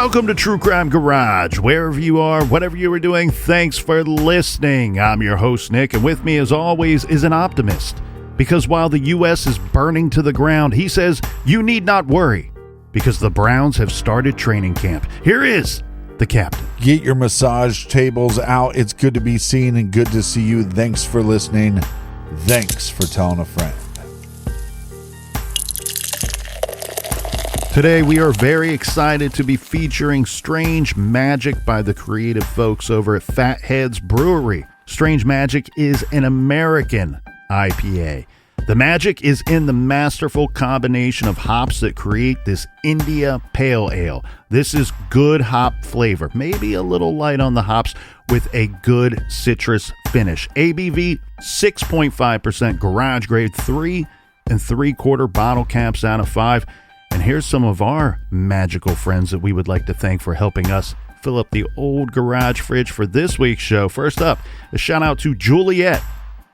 Welcome to True Crime Garage. Wherever you are, whatever you are doing, thanks for listening. I'm your host, Nick, and with me, as always, is an optimist. Because while the U.S. is burning to the ground, he says, you need not worry, because the Browns have started training camp. Here is the captain. Get your massage tables out. It's good to be seen and good to see you. Thanks for listening. Thanks for telling a friend. Today, we are very excited to be featuring Strange Magic by the creative folks over at Fatheads Brewery. Strange Magic is an American IPA. The magic is in the masterful combination of hops that create this India Pale Ale. This is good hop flavor, maybe a little light on the hops with a good citrus finish. ABV 6.5%, garage grade 3 3/4 bottle caps out of 5. And here's some of our magical friends that we would like to thank for helping us fill up the old garage fridge for this week's show. First up, a shout out to Juliet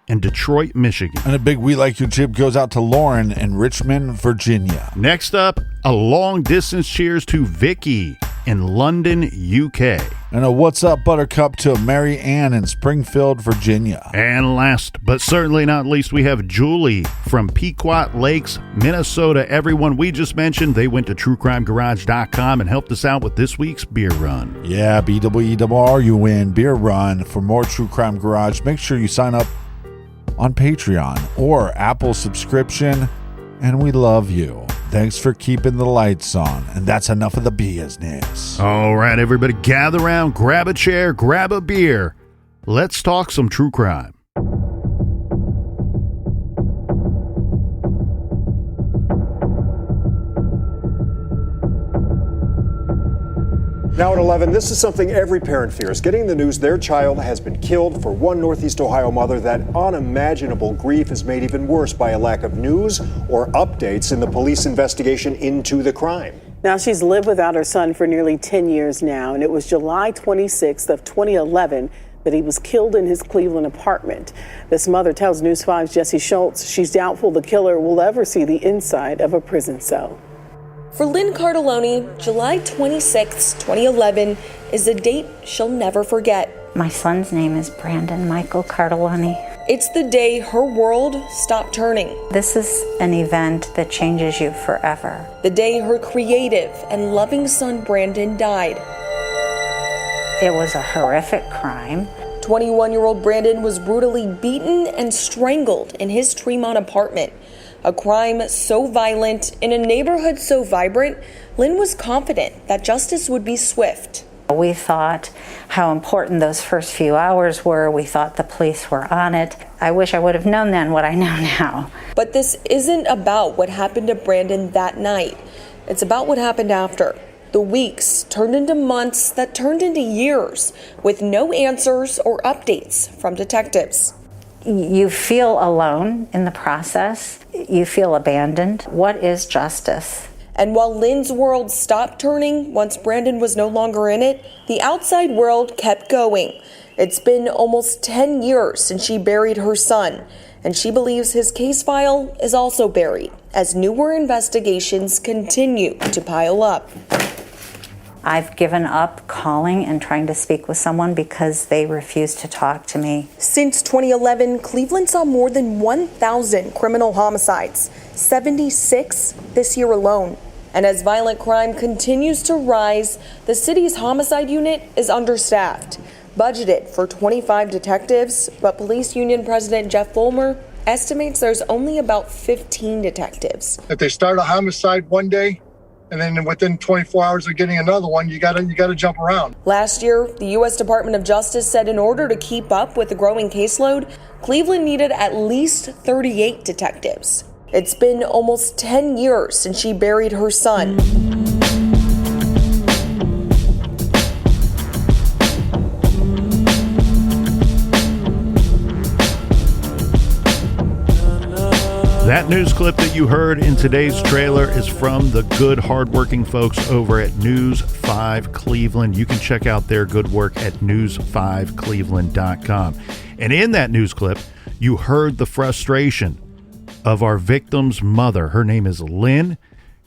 in Detroit, Michigan. And a big We Like Your Chip goes out to Lauren in Richmond, Virginia. Next up, a long distance cheers to Vicky in London, UK. And a What's Up Buttercup to Mary Ann in Springfield, Virginia. And last, but certainly not least, we have Julie from Pequot Lakes, Minnesota. Everyone we just mentioned, they went to truecrimegarage.com and helped us out with this week's beer run. Yeah, BWERUN beer run. For more True Crime Garage, make sure you sign up on Patreon or Apple subscription, and we love you. Thanks for keeping the lights on, and that's enough of the business. All right, everybody, gather around, grab a chair, grab a beer. Let's talk some true crime. Now at 11, this is something every parent fears. Getting the news their child has been killed. For one Northeast Ohio mother, that unimaginable grief is made even worse by a lack of news or updates in the police investigation into the crime. Now, she's lived without her son for nearly 10 years now, and it was July 26th of 2011 that he was killed in his Cleveland apartment. This mother tells News 5's Jesse Schultz she's doubtful the killer will ever see the inside of a prison cell. For Lynn Cartellone, July 26, 2011 is a date she'll never forget. My son's name is Brandon Michael Cartellone. It's the day her world stopped turning. This is an event that changes you forever. The day her creative and loving son Brandon died. It was a horrific crime. 21-year-old Brandon was brutally beaten and strangled in his Tremont apartment. A crime so violent in a neighborhood so vibrant, Lynn was confident that justice would be swift. We thought how important those first few hours were. We thought the police were on it. I wish I would have known then what I know now. But this isn't about what happened to Brandon that night. It's about what happened after. The weeks turned into months that turned into years, with no answers or updates from detectives. You feel alone in the process. You feel abandoned. What is justice? And while Lynn's world stopped turning once Brandon was no longer in it, the outside world kept going. It's been almost 10 years since she buried her son, and she believes his case file is also buried as newer investigations continue to pile up. I've given up calling and trying to speak with someone because they refuse to talk to me. Since 2011, Cleveland saw more than 1,000 criminal homicides, 76 this year alone. And as violent crime continues to rise, the city's homicide unit is understaffed. Budgeted for 25 detectives, but police union president Jeff Fulmer estimates there's only about 15 detectives. If they start a homicide one day, and then within 24 hours of getting another one, you gotta jump around. Last year, the U.S. Department of Justice said in order to keep up with the growing caseload, Cleveland needed at least 38 detectives. It's been almost 10 years since she buried her son. That news clip that you heard in today's trailer is from the good, hardworking folks over at News 5 Cleveland. You can check out their good work at news5cleveland.com. And in that news clip, you heard the frustration of our victim's mother. Her name is Lynn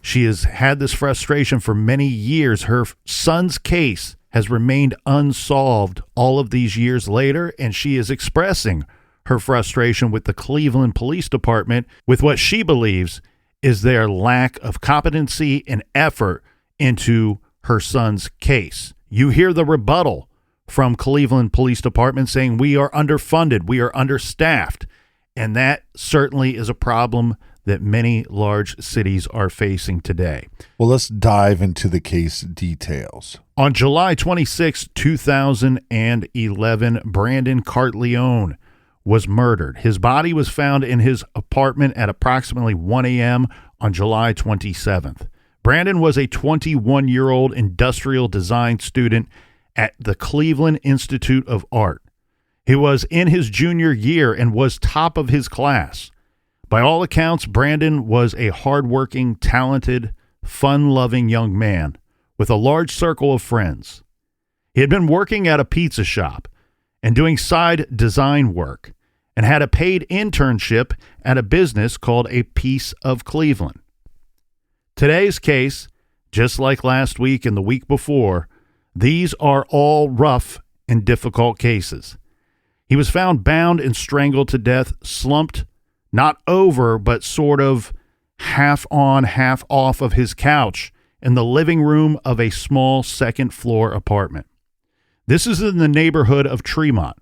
She has had this frustration for many years. Her son's case has remained unsolved all of these years later, and she is expressing her frustration with the Cleveland Police Department with what she believes is their lack of competency and effort into her son's case. You hear the rebuttal from Cleveland Police Department saying we are underfunded, we are understaffed, and that certainly is a problem that many large cities are facing today. Well, let's dive into the case details. On July 26, 2011, Brandon Cartellone was murdered. His body was found in his apartment at approximately 1 a.m. on July 27th. Brandon was a 21-year-old industrial design student at the Cleveland Institute of Art. He was in his junior year and was top of his class. By all accounts, Brandon was a hardworking, talented, fun-loving young man with a large circle of friends. He had been working at a pizza shop and doing side design work and had a paid internship at a business called A Piece of Cleveland. Today's case, just like last week and the week before, these are all rough and difficult cases. He was found bound and strangled to death, slumped not over, but sort of half on, half off of his couch in the living room of a small second-floor apartment. This is in the neighborhood of Tremont,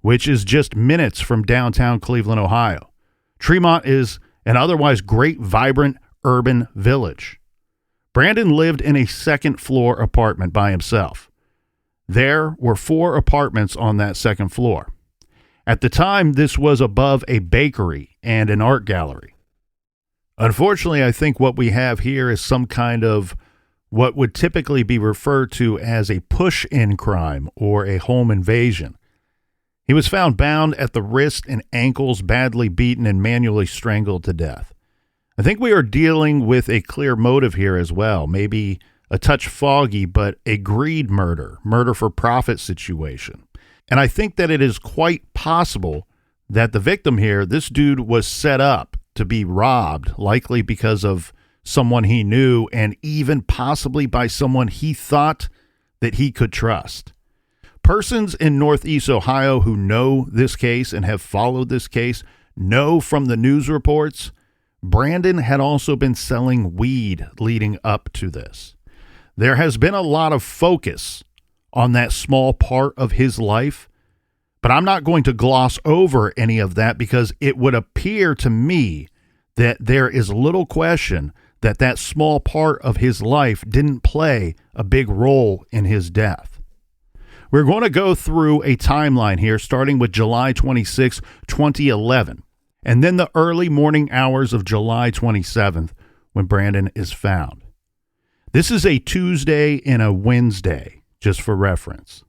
which is just minutes from downtown Cleveland, Ohio. Tremont is an otherwise great, vibrant urban village. Brandon lived in a second-floor apartment by himself. There were 4 apartments on that second floor. At the time, this was above a bakery and an art gallery. Unfortunately, I think what we have here is some kind of what would typically be referred to as a push-in crime or a home invasion. He was found bound at the wrist and ankles, badly beaten and manually strangled to death. I think we are dealing with a clear motive here as well, maybe a touch foggy, but a greed murder for profit situation. And I think that it is quite possible that the victim here, this dude was set up to be robbed, likely because of someone he knew and even possibly by someone he thought that he could trust. Persons in Northeast Ohio who know this case and have followed this case know from the news reports Brandon had also been selling weed leading up to this. There has been a lot of focus on that small part of his life, but I'm not going to gloss over any of that because it would appear to me that there is little question that that small part of his life didn't play a big role in his death. We're going to go through a timeline here starting with July 26, 2011, and then the early morning hours of July 27th when Brandon is found. This is a Tuesday and a Wednesday, just for reference.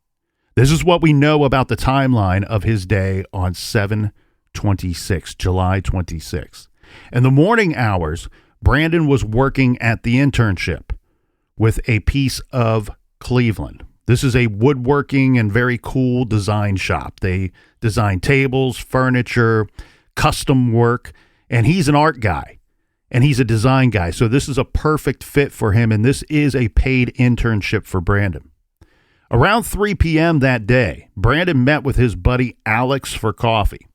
This is what we know about the timeline of his day on 7/26, July 26. In the morning hours, Brandon was working at the internship with A Piece of Cleveland. This is a woodworking and very cool design shop. They design tables, furniture, custom work, and he's an art guy. And he's a design guy, so this is a perfect fit for him, and this is a paid internship for Brandon. Around 3 p.m. that day, Brandon met with his buddy Alex for coffee.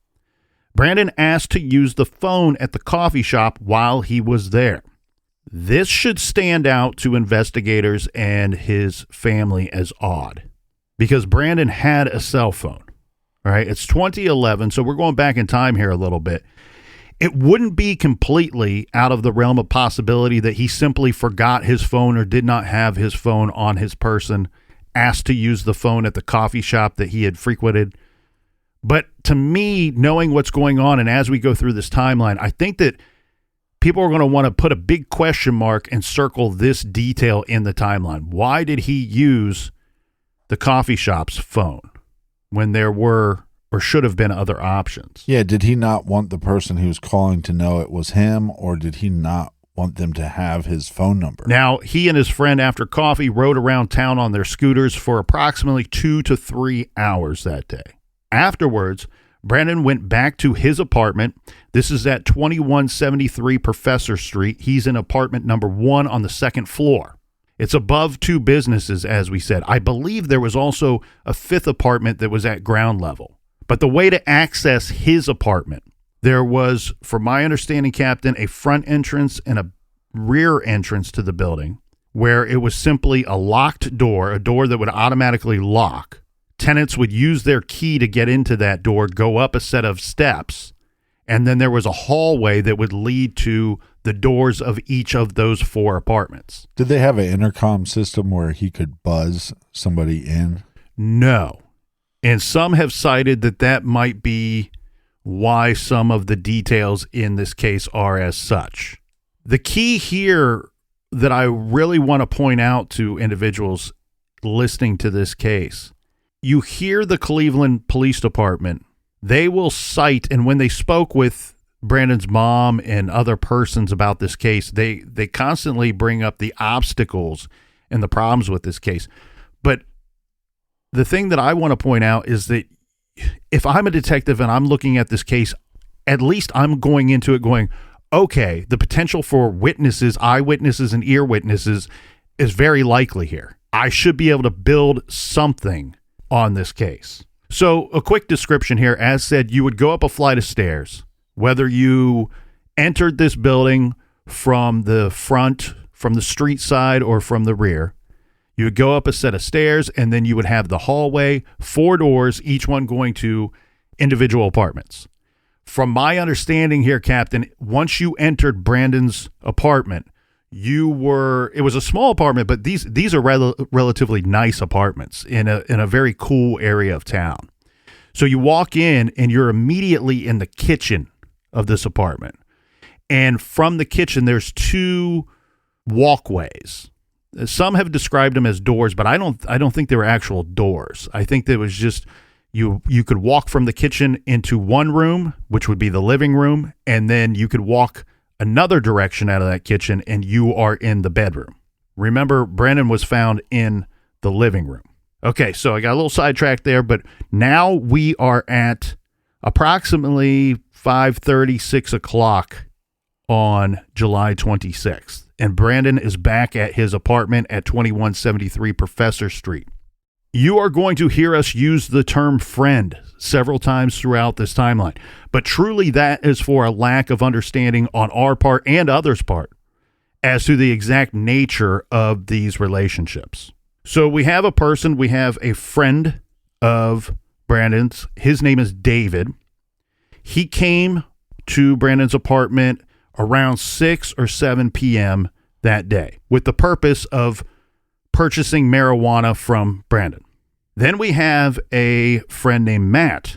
Brandon asked to use the phone at the coffee shop while he was there. This should stand out to investigators and his family as odd, because Brandon had a cell phone. All right, it's 2011, so we're going back in time here a little bit. It wouldn't be completely out of the realm of possibility that he simply forgot his phone or did not have his phone on his person, asked to use the phone at the coffee shop that he had frequented. But to me, knowing what's going on, and as we go through this timeline, I think that people are going to want to put a big question mark and circle this detail in the timeline. Why did he use the coffee shop's phone when there were or should have been other options? Yeah, did he not want the person he was calling to know it was him, or did he not want them to have his phone number? Now, he and his friend after coffee rode around town on their scooters for approximately 2 to 3 hours that day. Afterwards, Brandon went back to his apartment. This is at 2173 Professor Street. He's in apartment number 1 on the 2nd floor. It's above 2 businesses, as we said. I believe there was also a 5th apartment that was at ground level. But the way to access his apartment, there was, from my understanding, Captain, a front entrance and a rear entrance to the building where it was simply a locked door, a door that would automatically lock. Tenants would use their key to get into that door, go up a set of steps, and then there was a hallway that would lead to the doors of each of those 4 apartments. Did they have an intercom system where he could buzz somebody in? No. And some have cited that that might be why some of the details in this case are as such. The key here that I really want to point out to individuals listening to this case, you hear the Cleveland Police Department, they will cite, and when they spoke with Brandon's mom and other persons about this case, they constantly bring up the obstacles and the problems with this case. But the thing that I want to point out is that if I'm a detective and I'm looking at this case, at least I'm going into it going, okay, the potential for witnesses, eyewitnesses, and ear witnesses is very likely here. I should be able to build something on this case. So a quick description here. As said, you would go up a flight of stairs, whether you entered this building from the front, from the street side, or from the rear. You would go up a set of stairs, and then you would have the hallway, 4 doors, each one going to individual apartments. From my understanding here, Captain, once you entered Brandon's apartment, it was a small apartment, but these are relatively nice apartments in a very cool area of town. So you walk in and you're immediately in the kitchen of this apartment. And from the kitchen, there's 2 walkways. Some have described them as doors, but I don't think they were actual doors. I think that was just you could walk from the kitchen into one room, which would be the living room, and then you could walk another direction out of that kitchen and you are in the bedroom. Remember, Brandon was found in the living room. Okay, so I got a little sidetracked there, but now we are at approximately 5:30, 6 o'clock on July 26th. And Brandon is back at his apartment at 2173 Professor Street. You are going to hear us use the term friend several times throughout this timeline, but truly that is for a lack of understanding on our part and others' part as to the exact nature of these relationships. So we have a friend of Brandon's. His name is David. He came to Brandon's apartment around 6 or 7 p.m. that day with the purpose of purchasing marijuana from Brandon. Then we have a friend named Matt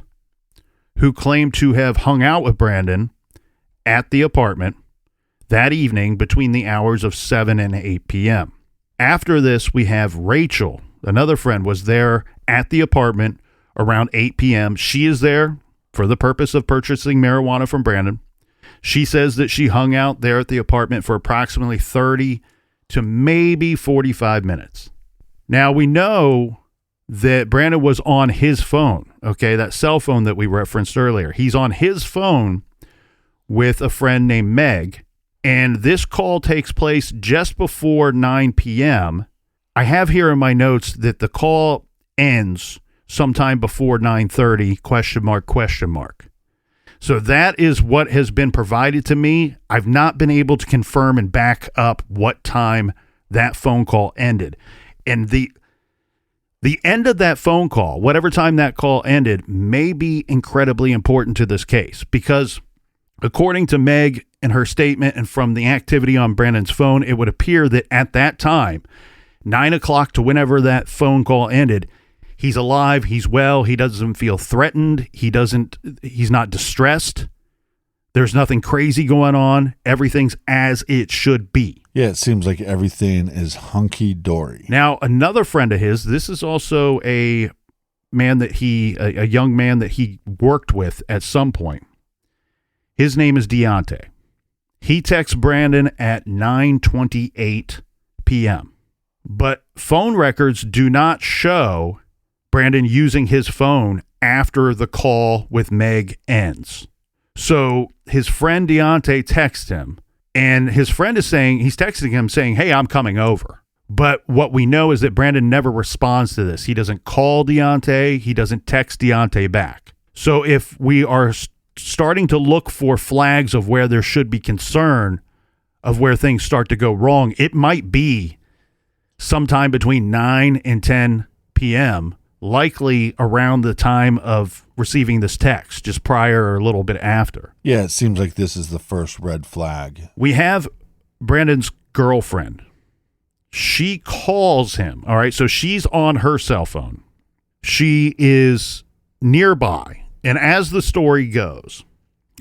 who claimed to have hung out with Brandon at the apartment that evening between the hours of 7 and 8 p.m. After this, we have Rachel, another friend, was there at the apartment around 8 p.m. She is there for the purpose of purchasing marijuana from Brandon. She says that she hung out there at the apartment for approximately 30 to maybe 45 minutes. Now, we know that Brandon was on his phone, okay, that cell phone that we referenced earlier. He's on his phone with a friend named Meg, and this call takes place just before 9 p.m. I have here in my notes that the call ends sometime before 9:30, question mark. So that is what has been provided to me. I've not been able to confirm and back up what time that phone call ended. And the end of that phone call, whatever time that call ended, may be incredibly important to this case because according to Meg and her statement and from the activity on Brandon's phone, it would appear that at that time, 9 o'clock to whenever that phone call ended, he's alive, he's well, he doesn't feel threatened, he's not distressed. There's nothing crazy going on. Everything's as it should be. Yeah, it seems like everything is hunky-dory. Now, another friend of his, this is also a young man that he worked with at some point. His name is Deontay. He texts Brandon at 9:28 p.m. But phone records do not show Brandon using his phone after the call with Meg ends. So his friend Deontay texts him, and his friend is saying, he's texting him saying, hey, I'm coming over. But what we know is that Brandon never responds to this. He doesn't call Deontay. He doesn't text Deontay back. So if we are starting to look for flags of where there should be concern of where things start to go wrong, it might be sometime between 9 and 10 p.m., likely around the time of receiving this text, just prior or a little bit after. Yeah, it seems like this is the first red flag. We have Brandon's girlfriend. She calls him, all right? So she's on her cell phone. She is nearby. And as the story goes,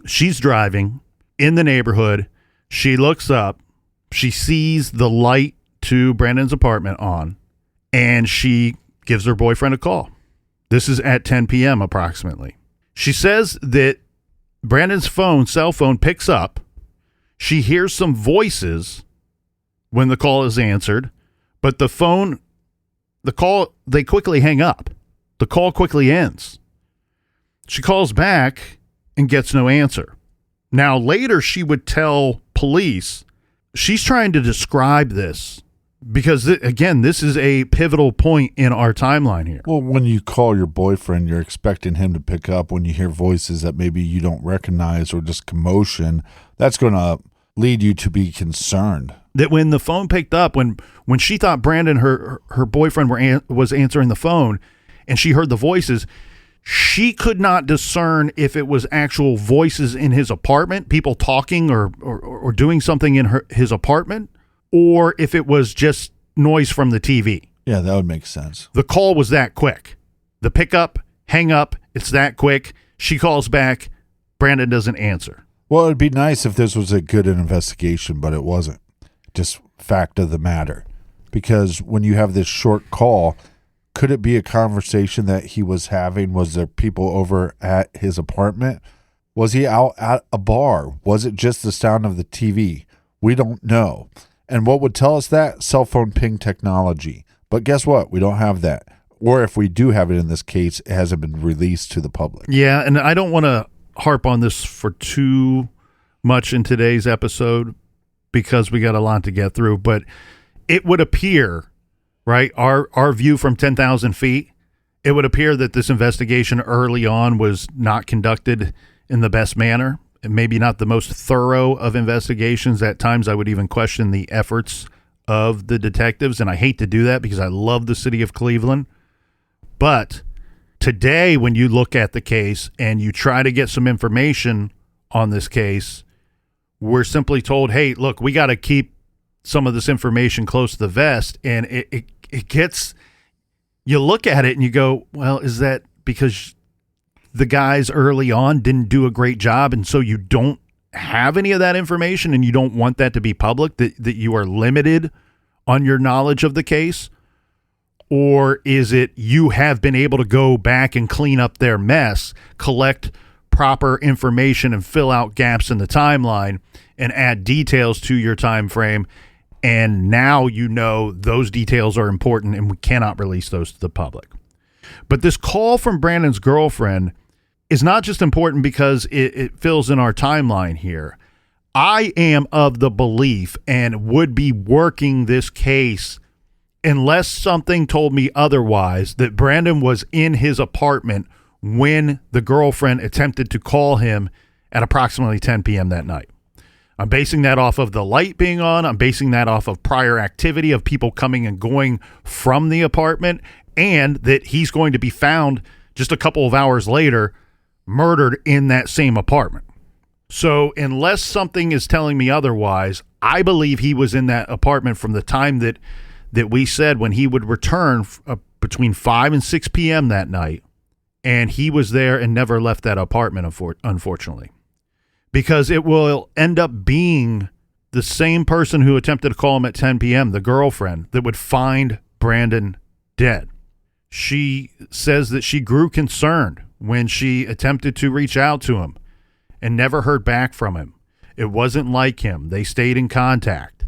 she's driving in the neighborhood. She looks up. She sees the light to Brandon's apartment on, and she gives her boyfriend a call. This is at 10 p.m. approximately. She says that Brandon's cell phone picks up. She hears some voices when the call is answered, but they quickly hang up. The call quickly ends. She calls back and gets no answer. Now, later she would tell police she's trying to describe this because, again, this is a pivotal point in our timeline here. Well, when you call your boyfriend, you're expecting him to pick up. When you hear voices that maybe you don't recognize or just commotion, that's going to lead you to be concerned. That when the phone picked up, when she thought Brandon, her boyfriend, was answering the phone, and she heard the voices, she could not discern if it was actual voices in his apartment, people talking or doing something in his apartment, or if it was just noise from the TV. Yeah, that would make sense. The call was that quick. The pickup, hang up, it's that quick. She calls back. Brandon doesn't answer. Well, it'd be nice if this was a good investigation, but it wasn't. Just fact of the matter. Because when you have this short call, could it be a conversation that he was having? Was there people over at his apartment? Was he out at a bar? Was it just the sound of the TV? We don't know. And what would tell us that? Cell phone ping technology. But guess what? We don't have that. Or if we do have it in this case, it hasn't been released to the public. Yeah, and I don't want to harp on this for too much in today's episode because we got a lot to get through, but it would appear, right, our view from 10,000 feet, it would appear that this investigation early on was not conducted in the best manner, and maybe not the most thorough of investigations. At times I would even question the efforts of the detectives, and I hate to do that because I love the city of Cleveland. But today, when you look at the case and you try to get some information on this case, we're simply told, hey, look, we got to keep some of this information close to the vest. And it gets, you look at it and you go, well, is that because the guys early on didn't do a great job, and so you don't have any of that information and you don't want that to be public, that you are limited on your knowledge of the case? Or is it you have been able to go back and clean up their mess, collect proper information and fill out gaps in the timeline and add details to your time frame, and now you know those details are important and we cannot release those to the public? But this call from Brandon's girlfriend is not just important because it fills in our timeline here. I am of the belief and would be working this case unless something told me otherwise, that Brandon was in his apartment when the girlfriend attempted to call him at approximately 10 p.m. that night. I'm basing that off of the light being on. I'm basing that off of prior activity of people coming and going from the apartment, and that he's going to be found just a couple of hours later murdered in that same apartment. So unless something is telling me otherwise, I believe he was in that apartment from the time that we said when he would return between 5 and 6 p.m. that night, and he was there and never left that apartment, unfortunately, because it will end up being the same person who attempted to call him at 10 p.m., the girlfriend, that would find Brandon dead. She says that she grew concerned when she attempted to reach out to him and never heard back from him. It wasn't like him. They stayed in contact.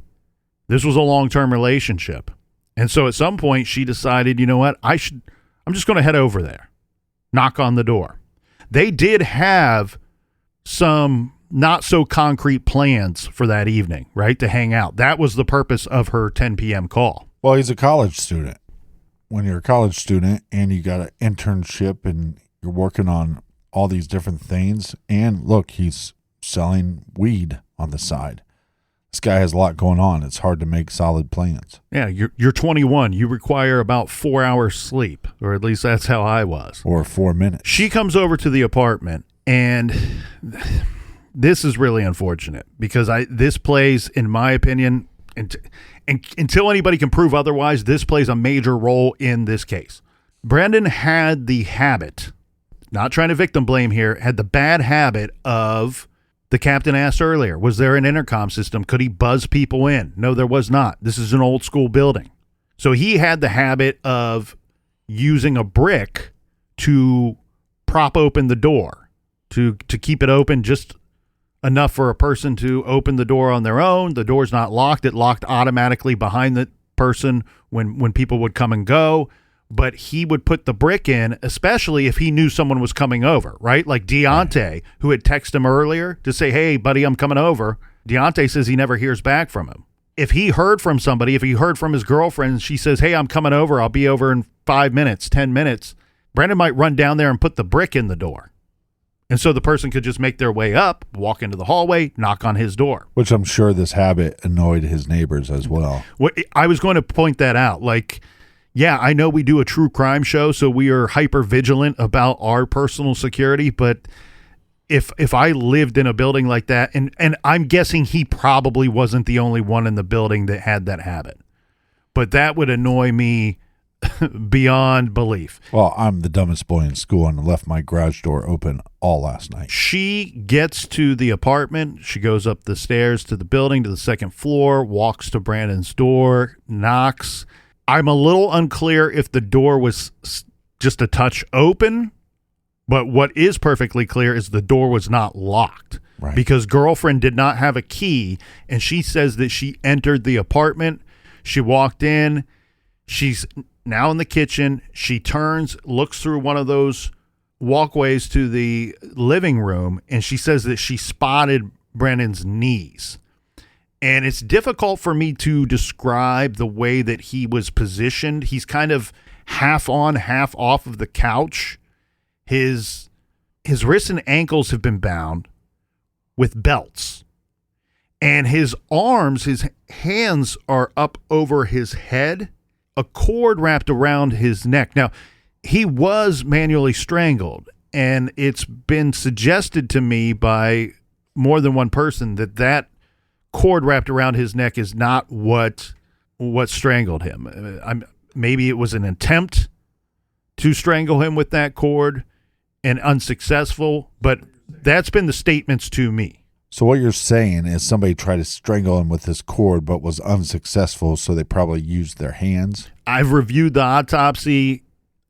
This was a long-term relationship. And so at some point she decided, you know what, I I'm just going to head over there, knock on the door. They did have some not so concrete plans for that evening, right? To hang out. That was the purpose of her 10 p.m. call. Well, he's a college student. When you're a college student and you got an internship and you're working on all these different things, and look, he's selling weed on the side. This guy has a lot going on. It's hard to make solid plans. Yeah, you're 21. You require about 4 hours sleep, or at least that's how I was. Or 4 minutes. She comes over to the apartment, and this is really unfortunate because this plays, in my opinion, and until anybody can prove otherwise, this plays a major role in this case. Brandon had the habit, not trying to victim blame here, had the bad habit of, the captain asked earlier, was there an intercom system? Could he buzz people in? No, there was not. This is an old school building. So he had the habit of using a brick to prop open the door, to keep it open just enough for a person to open the door on their own. The door's not locked. It locked automatically behind the person when people would come and go. But he would put the brick in, especially if he knew someone was coming over, right? Like Deontay, who had texted him earlier to say, hey, buddy, I'm coming over. Deontay says he never hears back from him. If he heard from somebody, if he heard from his girlfriend, she says, hey, I'm coming over. I'll be over in 5 minutes, 10 minutes. Brandon might run down there and put the brick in the door. And so the person could just make their way up, walk into the hallway, knock on his door. Which I'm sure this habit annoyed his neighbors as well. I was going to point that out. Like, yeah, I know we do a true crime show, so we are hyper vigilant about our personal security. But if I lived in a building like that, and I'm guessing he probably wasn't the only one in the building that had that habit, but that would annoy me beyond belief. Well, I'm the dumbest boy in school and left my garage door open all last night. She gets to the apartment. She goes up the stairs to the building, to the second floor, walks to Brandon's door, knocks. I'm a little unclear if the door was just a touch open, but what is perfectly clear is the door was not locked. Right. Because girlfriend did not have a key, and she says that she entered the apartment. She walked in. She's now in the kitchen. She turns, looks through one of those walkways to the living room, and she says that she spotted Brandon's knees. And it's difficult for me to describe the way that he was positioned. He's kind of half on, half off of the couch. His wrists and ankles have been bound with belts. And his arms, his hands are up over his head, a cord wrapped around his neck. Now, he was manually strangled, and it's been suggested to me by more than one person that cord wrapped around his neck is not what strangled him. Maybe it was an attempt to strangle him with that cord and unsuccessful, but that's been the statements to me. So what you're saying is somebody tried to strangle him with this cord but was unsuccessful, so they probably used their hands? I've reviewed the autopsy,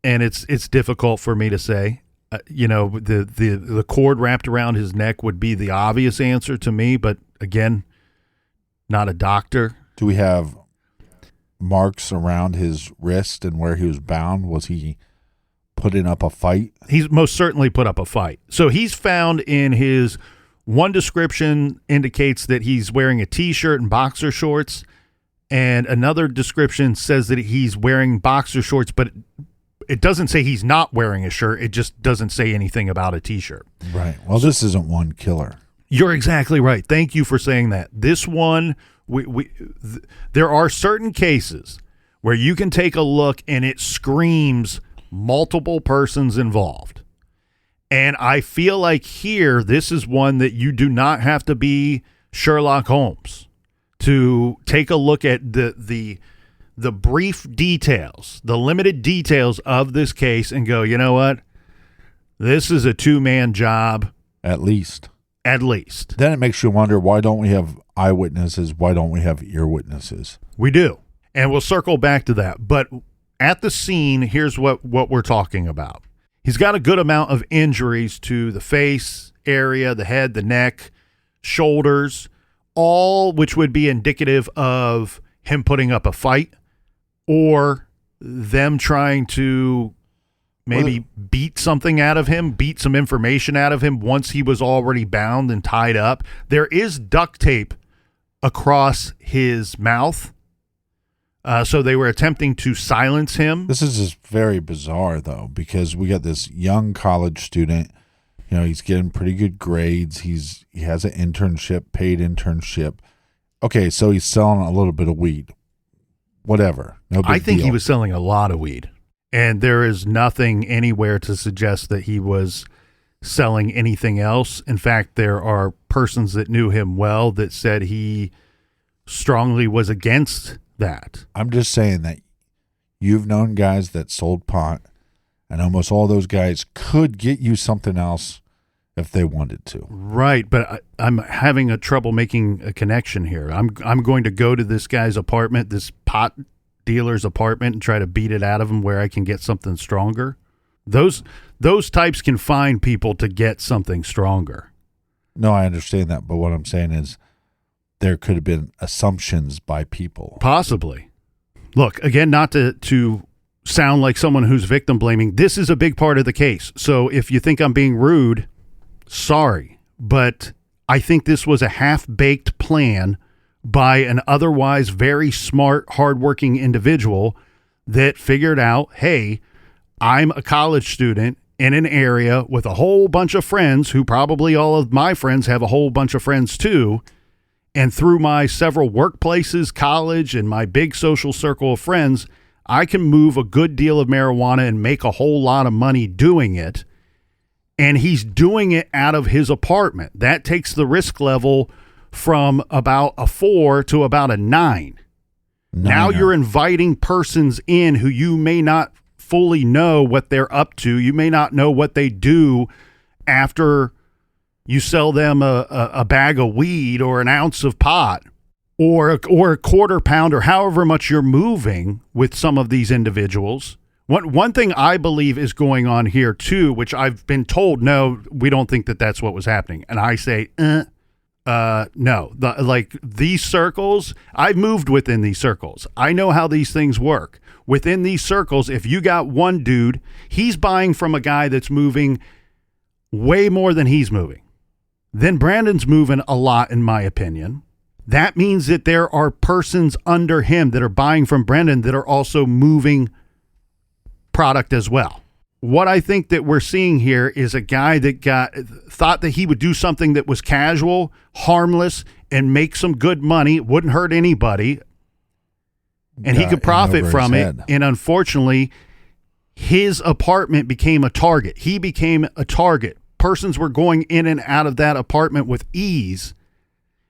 and it's difficult for me to say. The cord wrapped around his neck would be the obvious answer to me, but again, not a doctor. Do we have marks around his wrist and where he was bound? Was he putting up a fight? He's most certainly put up a fight. So he's found in his one description indicates that he's wearing a T-shirt and boxer shorts, and another description says that he's wearing boxer shorts, but it doesn't say he's not wearing a shirt. It just doesn't say anything about a T-shirt. Right. Well, this isn't one killer. You're exactly right. Thank you for saying that. This one, there are certain cases where you can take a look and it screams multiple persons involved. And I feel like here, this is one that you do not have to be Sherlock Holmes to take a look at the brief details, the limited details of this case and go, you know what? This is a two-man job. At least. Then it makes you wonder, why don't we have eyewitnesses? Why don't we have ear witnesses? We do. And we'll circle back to that. But at the scene, here's what we're talking about. He's got a good amount of injuries to the face area, the head, the neck, shoulders, all which would be indicative of him putting up a fight or them trying to beat something out of him, beat some information out of him once he was already bound and tied up. There is duct tape across his mouth. So they were attempting to silence him. This is just very bizarre, though, because we got this young college student. You know, he's getting pretty good grades. He has an internship, paid internship. Okay, so he's selling a little bit of weed. Whatever. No big I think deal. he was selling a lot of weed. And there is nothing anywhere to suggest that he was selling anything else. In fact, there are persons that knew him well that said he strongly was against that. I'm just saying that you've known guys that sold pot, and almost all those guys could get you something else if they wanted to. Right, but I'm having a trouble making a connection here. I'm going to go to this guy's apartment, this pot dealer's apartment, and try to beat it out of him where I can get something stronger. Those types can find people to get something stronger. No, I understand that, but what I'm saying is there could have been assumptions by people. Possibly. Look, again, not to sound like someone who's victim blaming. This is a big part of the case. So if you think I'm being rude, sorry. But I think this was a half-baked plan by an otherwise very smart, hardworking individual that figured out, hey, I'm a college student in an area with a whole bunch of friends who probably all of my friends have a whole bunch of friends too. And through my several workplaces, college, and my big social circle of friends, I can move a good deal of marijuana and make a whole lot of money doing it. And he's doing it out of his apartment. That takes the risk level from about a 4 to about a 9. Now you're inviting persons in who you may not fully know what they're up to. You may not know what they do after you sell them a bag of weed or an ounce of pot or a quarter pound or however much you're moving with some of these individuals. One thing I believe is going on here too, which I've been told, no, we don't think that that's what was happening. And I say, no, like these circles, I've moved within these circles. I know how these things work. Within these circles, if you got one dude, he's buying from a guy that's moving way more than he's moving. Then Brandon's moving a lot, in my opinion. That means that there are persons under him that are buying from Brandon that are also moving product as well. What I think that we're seeing here is a guy that thought that he would do something that was casual, harmless, and make some good money, wouldn't hurt anybody, and he could profit from it. And unfortunately, his apartment became a target. He became a target. Persons were going in and out of that apartment with ease.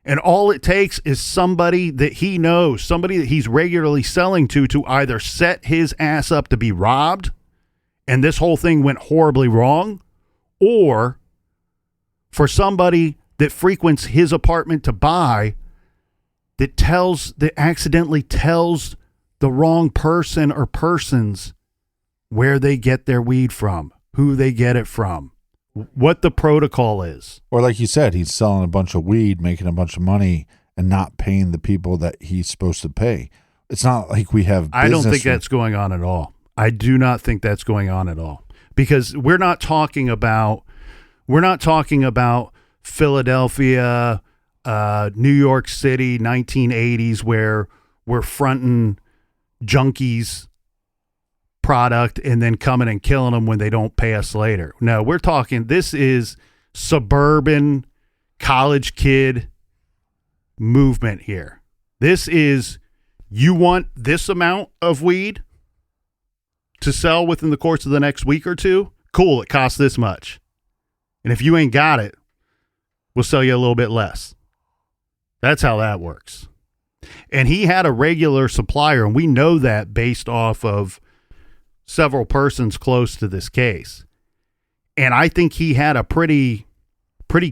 And all it takes is somebody that he knows, somebody that he's regularly selling to either set his ass up to be robbed, and this whole thing went horribly wrong, or for somebody that frequents his apartment to buy that accidentally tells the wrong person or persons where they get their weed from, who they get it from, what the protocol is. Or like you said, he's selling a bunch of weed, making a bunch of money, and not paying the people that he's supposed to pay. It's not like we have business. I don't think that's going on at all. I do not think that's going on at all, because we're not talking about Philadelphia, New York City, 1980s, where we're fronting junkies product and then coming and killing them when they don't pay us later. No, we're talking, this is suburban college kid movement here. This is, you want this amount of weed to sell within the course of the next week or two? Cool, it costs this much. And if you ain't got it, we'll sell you a little bit less. That's how that works. And he had a regular supplier, and we know that based off of several persons close to this case. And I think he had a pretty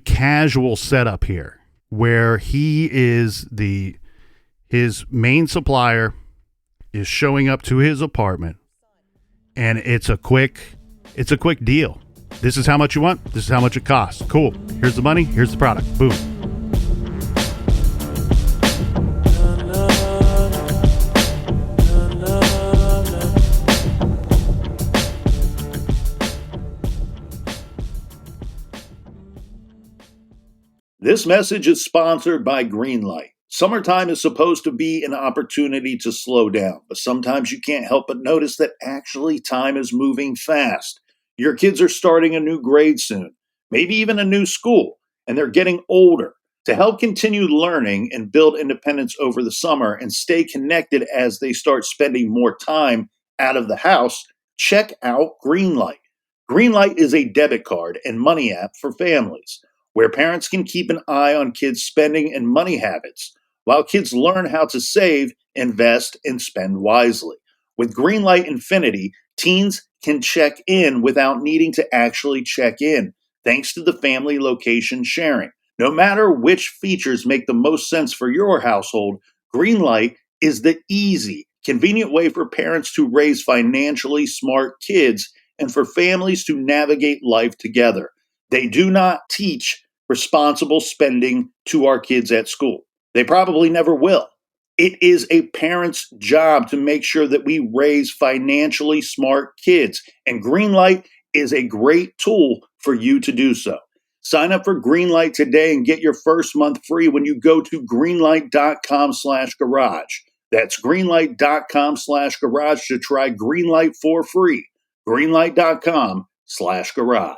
casual setup here, where he is his main supplier is showing up to his apartment, and it's a quick deal. This is how much you want. This is how much it costs. Cool. Here's the money. Here's the product. Boom. This message is sponsored by Greenlight. Summertime is supposed to be an opportunity to slow down, but sometimes you can't help but notice that actually time is moving fast. Your kids are starting a new grade soon, maybe even a new school, and they're getting older. To help continue learning and build independence over the summer and stay connected as they start spending more time out of the house, check out Greenlight. Greenlight is a debit card and money app for families, where parents can keep an eye on kids' spending and money habits, while kids learn how to save, invest, and spend wisely. With Greenlight Infinity, teens can check in without needing to actually check in, thanks to the family location sharing. No matter which features make the most sense for your household, Greenlight is the easy, convenient way for parents to raise financially smart kids and for families to navigate life together. They do not teach responsible spending to our kids at school. They probably never will. It is a parent's job to make sure that we raise financially smart kids, and Greenlight is a great tool for you to do so. Sign up for Greenlight today and get your first month free when you go to greenlight.com/garage. That's greenlight.com/garage to try Greenlight for free. Greenlight.com/garage.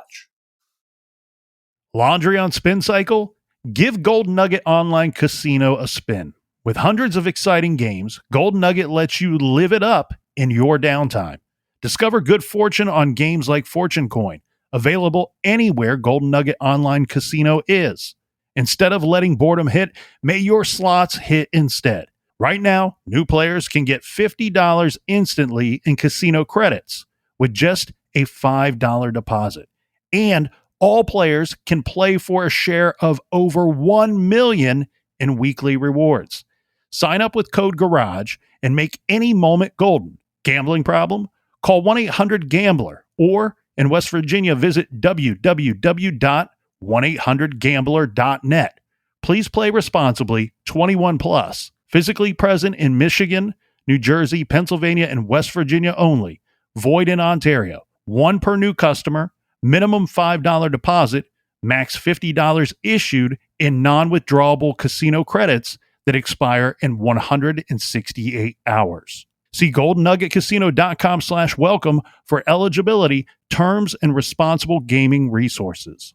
Laundry on Spin Cycle? Give Golden Nugget Online Casino a spin. With hundreds of exciting games, Golden Nugget lets you live it up in your downtime. Discover good fortune on games like Fortune Coin, available anywhere Golden Nugget Online Casino is. Instead of letting boredom hit, may your slots hit instead. Right now, new players can get $50 instantly in casino credits with just a $5 deposit. And all players can play for a share of over $1 million in weekly rewards. Sign up with code GARAGE and make any moment golden. Gambling problem? Call 1-800-GAMBLER or in West Virginia, visit www.1800gambler.net. Please play responsibly, 21 plus. Physically present in Michigan, New Jersey, Pennsylvania, and West Virginia only. Void in Ontario. One per new customer. Minimum $5 deposit. Max $50 issued in non-withdrawable casino credits that expire in 168 hours. See goldennuggetcasino.com/welcome for eligibility, terms, and responsible gaming resources.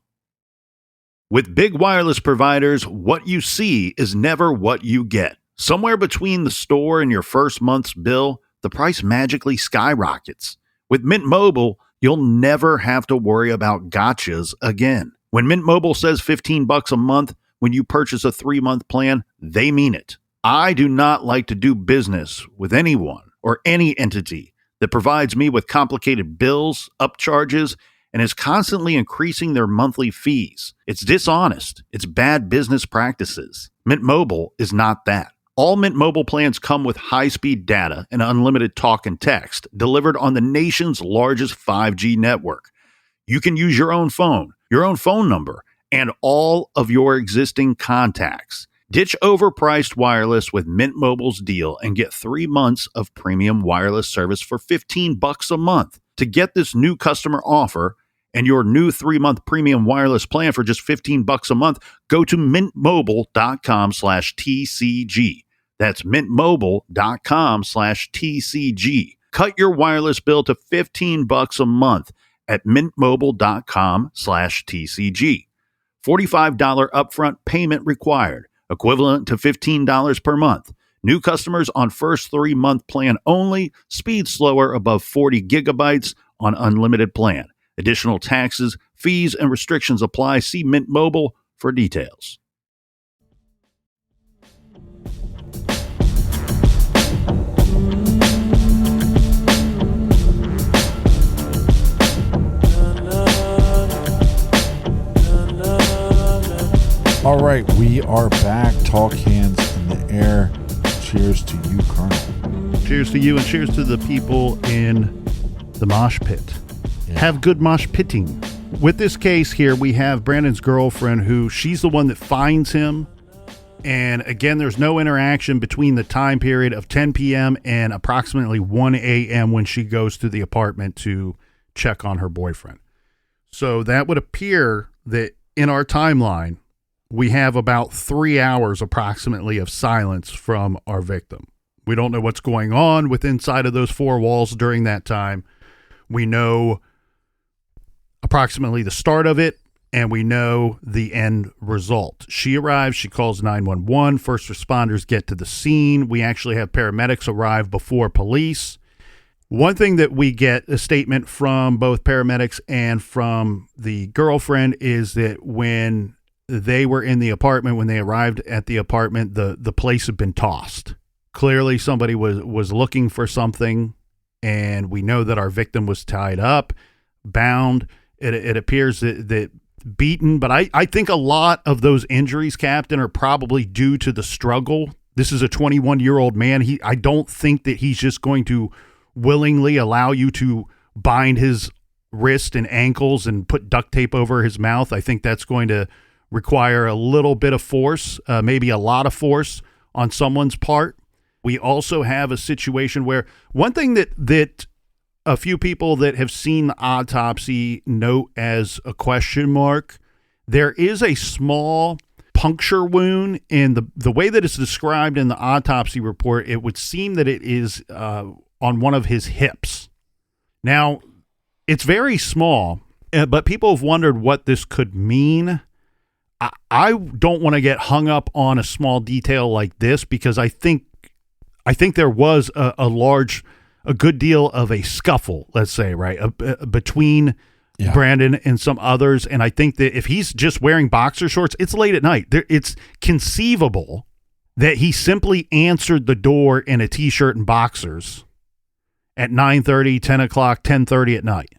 With big wireless providers, what you see is never what you get. Somewhere between the store and your first month's bill, the price magically skyrockets. With Mint Mobile, you'll never have to worry about gotchas again. When Mint Mobile says $15 a month when you purchase a 3-month plan, they mean it. I do not like to do business with anyone or any entity that provides me with complicated bills, upcharges, and is constantly increasing their monthly fees. It's dishonest. It's bad business practices. Mint Mobile is not that. All Mint Mobile plans come with high-speed data and unlimited talk and text delivered on the nation's largest 5G network. You can use your own phone number, and all of your existing contacts. Ditch overpriced wireless with Mint Mobile's deal and get 3 months of premium wireless service for $15 a month. To get this new customer offer and your new 3-month premium wireless plan for just $15 a month, go to mintmobile.com/TCG. That's mintmobile.com/TCG. Cut your wireless bill to $15 a month at mintmobile.com/TCG. $45 upfront payment required, equivalent to $15 per month. New customers on first 3-month plan only. Speed slower above 40 gigabytes on unlimited plan. Additional taxes, fees, and restrictions apply. See Mint Mobile for details. All right, we are back. Talk hands in the air. Cheers to you, Colonel. Cheers to you, and cheers to the people in the mosh pit. Yeah. Have good mosh pitting. With this case here, we have Brandon's girlfriend who she's the one that finds him. And again, there's no interaction between the time period of 10 p.m. and approximately 1 a.m. when she goes to the apartment to check on her boyfriend. So that would appear that in our timeline, we have about 3 hours approximately of silence from our victim. We don't know what's going on within inside of those 4 walls during that time. We know approximately the start of it, and we know the end result. She arrives, she calls 911, first responders get to the scene. We actually have paramedics arrive before police. One thing that we get a statement from both paramedics and from the girlfriend is that when they were in the apartment, when they arrived at the apartment, the place had been tossed. Clearly somebody was looking for something, and we know that our victim was tied up, bound. It appears that beaten, but I think a lot of those injuries, Captain, are probably due to the struggle. This is a 21-year-old man. I don't think that he's just going to willingly allow you to bind his wrist and ankles and put duct tape over his mouth. I think that's going to require a little bit of force, maybe a lot of force on someone's part. We also have a situation where one thing that a few people that have seen the autopsy note as a question mark, there is a small puncture wound in the way that it's described in the autopsy report. It would seem that it is on one of his hips. Now, it's very small, but people have wondered what this could mean. I don't want to get hung up on a small detail like this, because I think there was a good deal of a scuffle, let's say, right, between Brandon and some others. And I think that if he's just wearing boxer shorts, it's late at night. It's conceivable that he simply answered the door in a T-shirt and boxers at 9:30, 10 o'clock, 10:30 at night.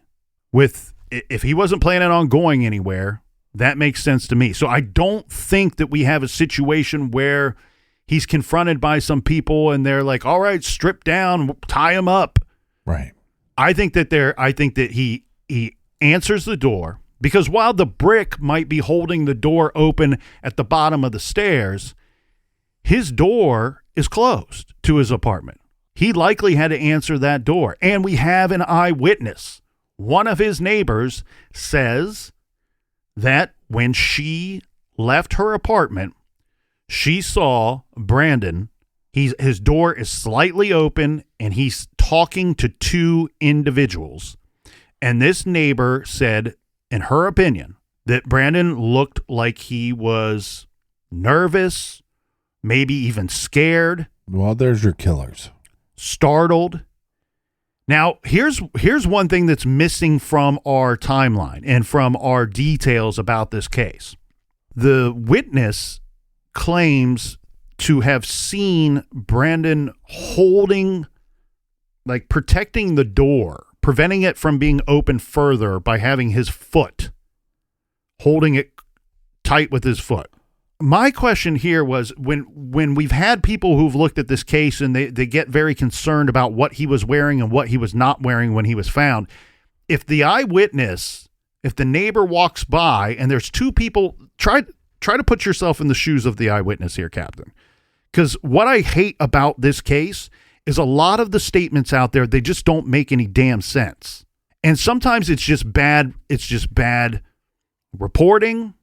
If he wasn't planning on going anywhere, that makes sense to me. So I don't think that we have a situation where he's confronted by some people and they're like, all right, strip down, tie him up. Right. I think that he answers the door, because while the brick might be holding the door open at the bottom of the stairs, his door is closed to his apartment. He likely had to answer that door. And we have an eyewitness. One of his neighbors says that when she left her apartment, she saw Brandon. His door is slightly open, and he's talking to 2 individuals. And this neighbor said, in her opinion, that Brandon looked like he was nervous, maybe even scared. Well, there's your killers. Startled. Now, here's one thing that's missing from our timeline and from our details about this case. The witness claims to have seen Brandon holding, like protecting the door, preventing it from being opened further by having his foot, holding it tight with his foot. My question here was, when we've had people who've looked at this case and they get very concerned about what he was wearing and what he was not wearing when he was found, if the eyewitness, if the neighbor walks by and there's 2 people, try to put yourself in the shoes of the eyewitness here, Captain. Because what I hate about this case is a lot of the statements out there, they just don't make any damn sense. And sometimes it's just bad reporting.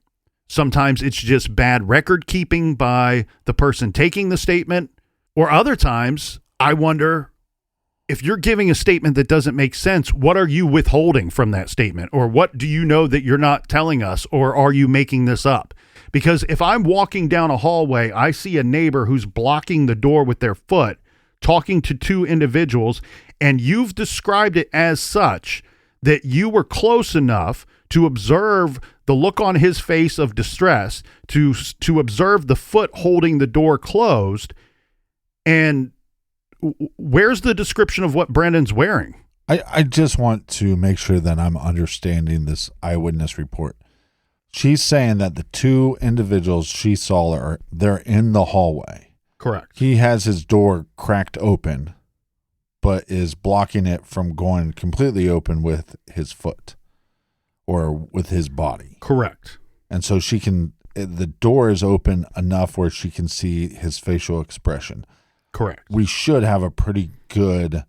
Sometimes it's just bad record keeping by the person taking the statement. Or other times, I wonder, if you're giving a statement that doesn't make sense, what are you withholding from that statement? Or what do you know that you're not telling us? Or are you making this up? Because if I'm walking down a hallway, I see a neighbor who's blocking the door with their foot, talking to 2 individuals, and you've described it as such that you were close enough to observe the look on his face of distress, to observe the foot holding the door closed. And where's the description of what Brandon's wearing? I just want to make sure that I'm understanding this eyewitness report. She's saying that the 2 individuals she saw they're in the hallway. Correct. He has his door cracked open, but is blocking it from going completely open with his foot or with his body. Correct. And so the door is open enough where she can see his facial expression. Correct. We should have a pretty good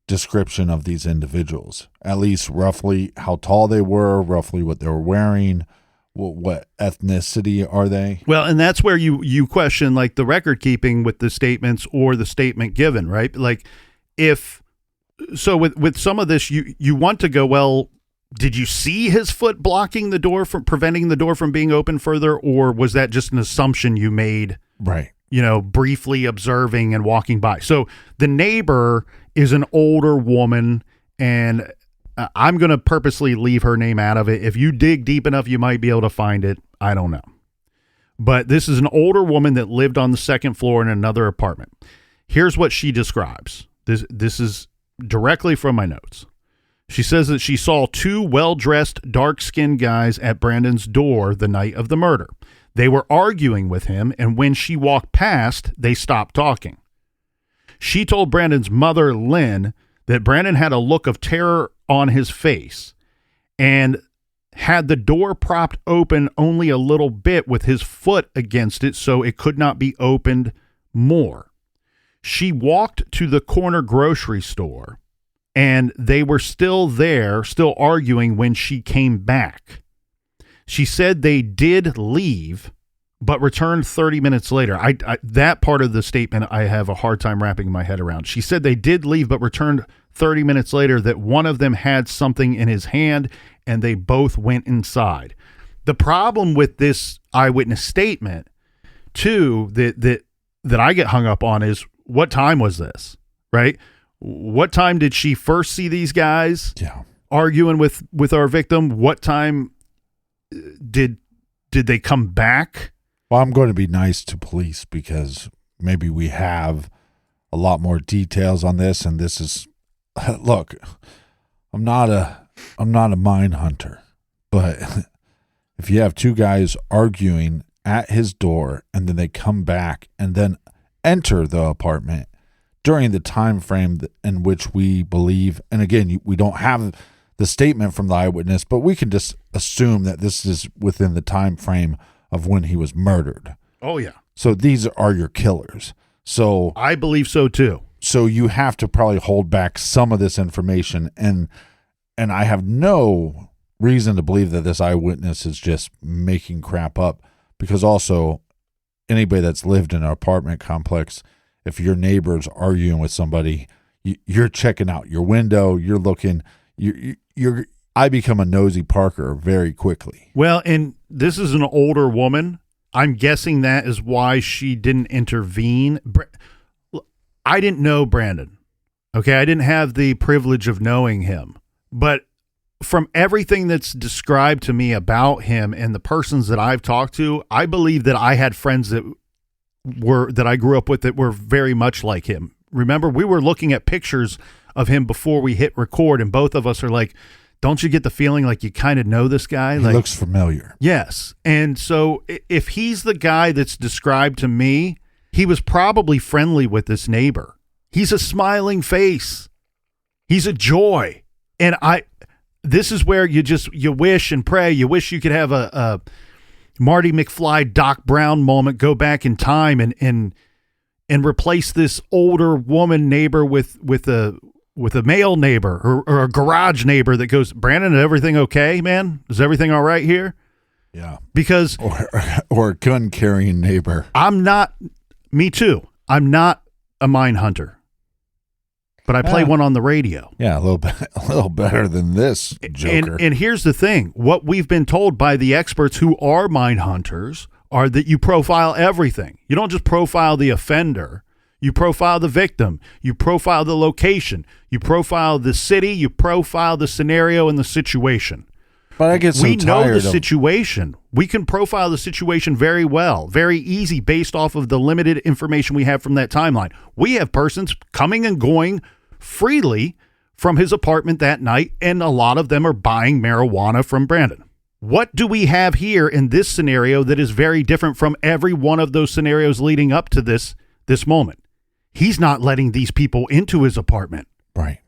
description of these individuals, at least roughly how tall they were, roughly what they were wearing, what ethnicity are they? Well, and that's where you question like the record keeping with the statements or the statement given, right? Like if so with some of this you want to go, well, did you see his foot blocking the door from preventing the door from being open further, or was that just an assumption you made? Right. You know, briefly observing and walking by. So the neighbor is an older woman, and I'm going to purposely leave her name out of it. If you dig deep enough, you might be able to find it. I don't know. But this is an older woman that lived on the second floor in another apartment. Here's what she describes. This is directly from my notes. She says that she saw two well-dressed, dark-skinned guys at Brandon's door the night of the murder. They were arguing with him, and when she walked past, they stopped talking. She told Brandon's mother, Lynn, that Brandon had a look of terror on his face and had the door propped open only a little bit with his foot against it so it could not be opened more. She walked to the corner grocery store, and they were still there, still arguing when she came back. She said they did leave, but returned 30 minutes later. That part of the statement I have a hard time wrapping my head around. She said they did leave, but returned 30 minutes later, that one of them had something in his hand, and they both went inside. The problem with this eyewitness statement, too, that I get hung up on is, what time was this, right? What time did she first see these guys arguing with our victim? What time did they come back? Well, I'm going to be nice to police because maybe we have a lot more details on this, and this is, look, I'm not a mine hunter, but if you have two guys arguing at his door and then they come back and then enter the apartment during the time frame in which we believe, and again, we don't have the statement from the eyewitness, but we can just assume that this is within the time frame of when he was murdered. Oh, yeah. So these are your killers. So I believe so, too. So you have to probably hold back some of this information, and I have no reason to believe that this eyewitness is just making crap up, because also anybody that's lived in an apartment complex, if your neighbor's arguing with somebody, you're checking out your window, you're looking, I become a nosy Parker very quickly. Well, and this is an older woman. I'm guessing that is why she didn't intervene. I didn't know Brandon. Okay, I didn't have the privilege of knowing him. But from everything that's described to me about him and the persons that I've talked to, I believe that I had friends that I grew up with that were very much like him. Remember, we were looking at pictures of him before we hit record, and both of us are like, don't you get the feeling like you kind of know this guy? He looks familiar. Yes. And so if he's the guy that's described to me, he was probably friendly with this neighbor. He's a smiling face. He's a joy. And this is where you wish and pray. You wish you could have a Marty McFly, Doc Brown moment, go back in time and replace this older woman neighbor with a male neighbor or a garage neighbor that goes, Brandon, is everything okay, man? Is everything all right here? Yeah. Because or a gun carrying neighbor. Me too. I'm not a mine hunter, but I play one on the radio. Yeah, a little better than this, Joker. And here's the thing. What we've been told by the experts who are mine hunters are that you profile everything. You don't just profile the offender. You profile the victim. You profile the location. You profile the city. You profile the scenario and the situation. But I get so tired. We know the situation. We can profile the situation very well, very easy based off of the limited information we have from that timeline. We have persons coming and going freely from his apartment that night, and a lot of them are buying marijuana from Brandon. What do we have here in this scenario that is very different from every one of those scenarios leading up to this moment? He's not letting these people into his apartment. Right.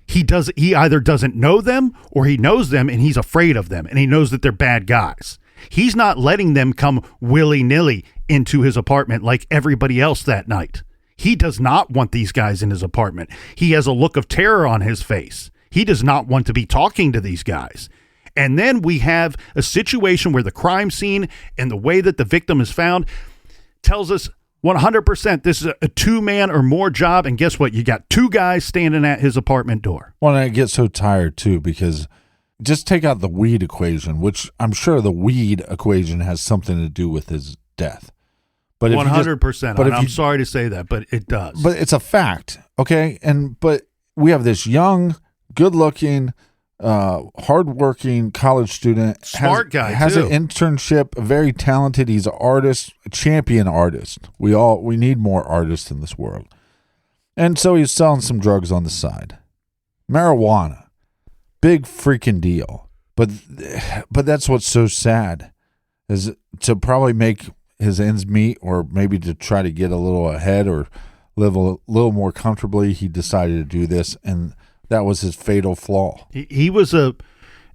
He either doesn't know them or he knows them and he's afraid of them and he knows that they're bad guys. He's not letting them come willy-nilly into his apartment like everybody else that night. He does not want these guys in his apartment. He has a look of terror on his face. He does not want to be talking to these guys. And then we have a situation where the crime scene and the way that the victim is found tells us 100% this is a two-man or more job. And guess what? You got two guys standing at his apartment door. Well, and I get so tired too, because just take out the weed equation, which I'm sure the weed equation has something to do with his death. But 100%. But I'm sorry to say that, but it does. But it's a fact, okay? But we have this young, good-looking, hardworking college student, smart guy, has too. an internship, very talented. He's an artist, a champion artist. We need more artists in this world. And so he's selling some drugs on the side, marijuana, big freaking deal. But that's what's so sad, is to probably make his ends meet, or maybe to try to get a little ahead or live a little more comfortably, he decided to do this, and that was his fatal flaw. He was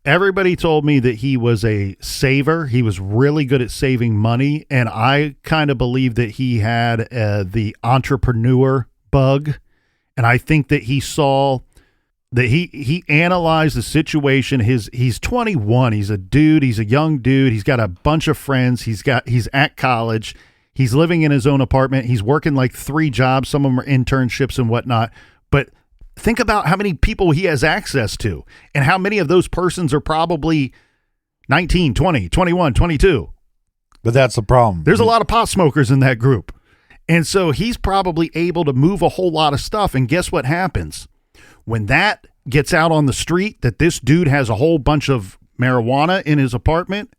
everybody told me that he was a saver. He was really good at saving money, and I kind of believe that he had the entrepreneur bug, and I think that he saw that he analyzed the situation. He's 21. He's a dude. He's a young dude. He's got a bunch of friends. He's at college. He's living in his own apartment. He's working like 3 jobs. Some of them are internships and whatnot. But think about how many people he has access to, and how many of those persons are probably 19, 20, 21, 22. But that's the problem. There's a lot of pot smokers in that group. And so he's probably able to move a whole lot of stuff. And guess what happens? When that gets out on the street, that this dude has a whole bunch of marijuana in his apartment,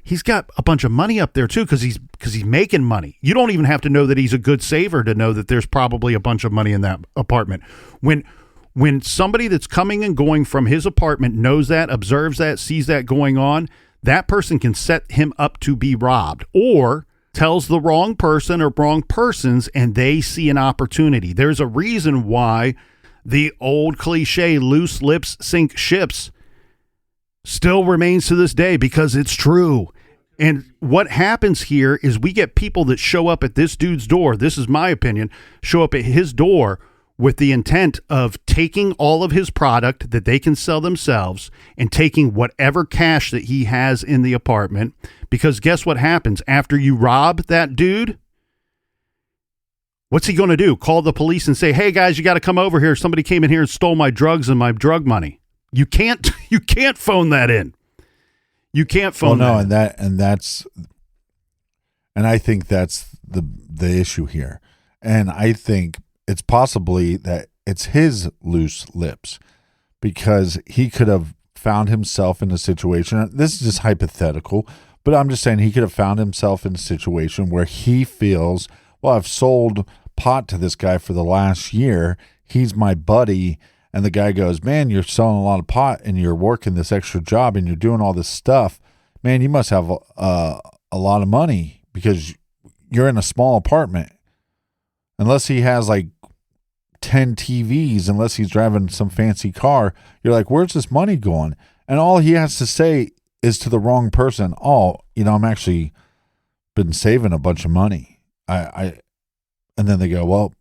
he's got a bunch of money up there too, because he's making money. You don't even have to know that he's a good saver to know that there's probably a bunch of money in that apartment. When somebody that's coming and going from his apartment knows that, observes that, sees that going on, that person can set him up to be robbed, or tells the wrong person or wrong persons, and they see an opportunity. There's a reason why the old cliche, loose lips sink ships, still remains to this day, because it's true. And what happens here is we get people that show up at this dude's door, this is my opinion, show up at his door with the intent of taking all of his product that they can sell themselves and taking whatever cash that he has in the apartment. Because guess what happens after you rob that dude? What's he going to do? Call the police and say, "Hey guys, you got to come over here. Somebody came in here and stole my drugs and my drug money." You can't phone that in. You can't phone that. And I think that's the issue here. And I think it's possibly that it's his loose lips, because he could have found himself in a situation. This is just hypothetical, but I'm just saying he could have found himself in a situation where he feels, well, I've sold pot to this guy for the last year. He's my buddy. And the guy goes, "Man, you're selling a lot of pot and you're working this extra job and you're doing all this stuff. Man, you must have a lot of money, because you're in a small apartment." Unless he has like 10 TVs, unless he's driving some fancy car, you're like, "Where's this money going?" And all he has to say is to the wrong person, I'm actually been saving a bunch of money. And then they go, "Well,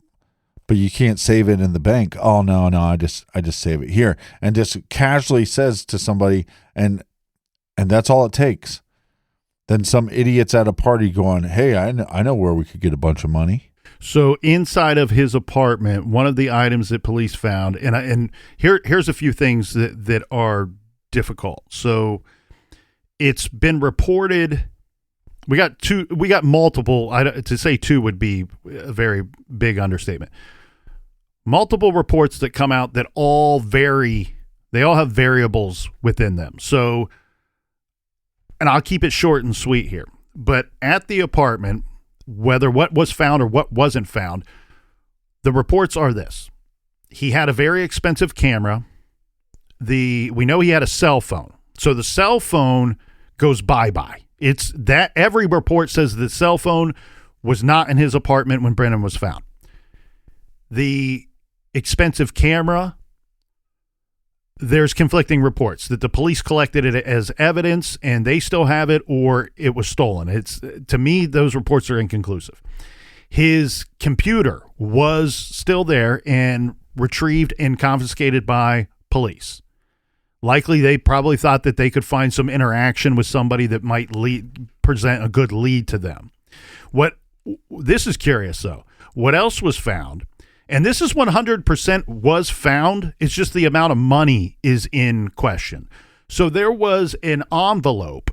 but you can't save it in the bank." "Oh, no, I just save it here." And just casually says to somebody, and that's all it takes. Then some idiot's at a party going, "Hey, I know where we could get a bunch of money." So inside of his apartment, one of the items that police found, and here's a few things that are difficult. So it's been reported. We got multiple. To say two would be a very big understatement. Multiple reports that come out that all vary. They all have variables within them. So, and I'll keep it short and sweet here, but at the apartment, whether what was found or what wasn't found, the reports are this: he had a very expensive camera. We know he had a cell phone. So the cell phone goes bye-bye. It's that every report says the cell phone was not in his apartment when Brennan was found. The expensive camera, there's conflicting reports that the police collected it as evidence and they still have it, or it was stolen. To me, those reports are inconclusive. His computer was still there and retrieved and confiscated by police. Likely, they probably thought that they could find some interaction with somebody that might present a good lead to them. This is curious, though. What else was found? And this is 100% was found. It's just the amount of money is in question. So there was an envelope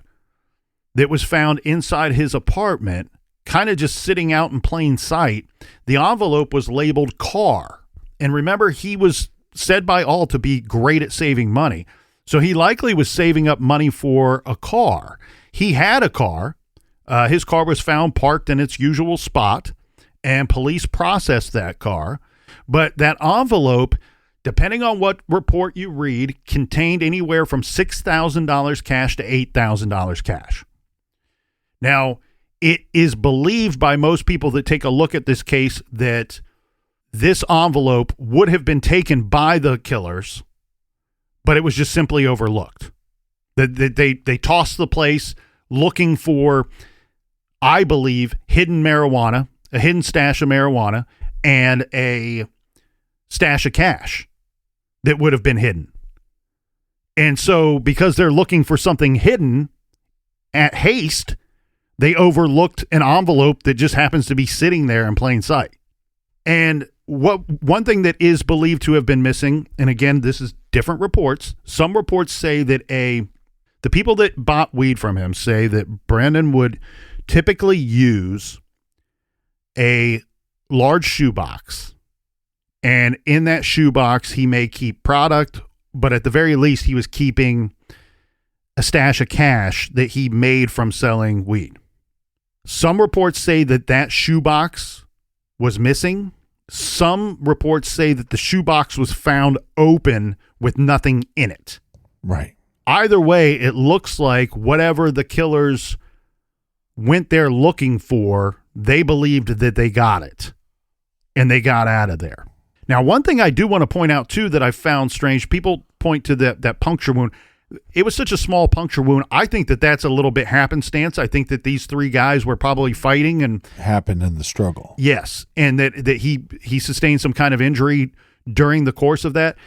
that was found inside his apartment, kind of just sitting out in plain sight. The envelope was labeled car. And remember, he was said by all to be great at saving money. So he likely was saving up money for a car. He had a car. His car was found parked in its usual spot, and police processed that car. But that envelope, depending on what report you read, contained anywhere from $6,000 cash to $8,000 cash. Now, it is believed by most people that take a look at this case that this envelope would have been taken by the killers, but it was just simply overlooked. They tossed the place looking for, I believe, hidden marijuana, a hidden stash of marijuana, and a stash of cash that would have been hidden. And so because they're looking for something hidden at haste, they overlooked an envelope that just happens to be sitting there in plain sight. And one thing that is believed to have been missing, and again, this is different reports. Some reports say that the people that bought weed from him say that Brandon would typically use a large shoebox, and in that shoebox he may keep product, but at the very least he was keeping a stash of cash that he made from selling weed. Some reports say that shoebox was missing. Some reports say that the shoebox was found open with nothing in it. Right. Either way, it looks like whatever the killers went there looking for, they believed that they got it, and they got out of there. Now, one thing I do want to point out, too, that I found strange, people point to that puncture wound. It was such a small puncture wound. I think that that's a little bit happenstance. I think that these three guys were probably fighting and happened in the struggle. Yes, and that he sustained some kind of injury during the course of that.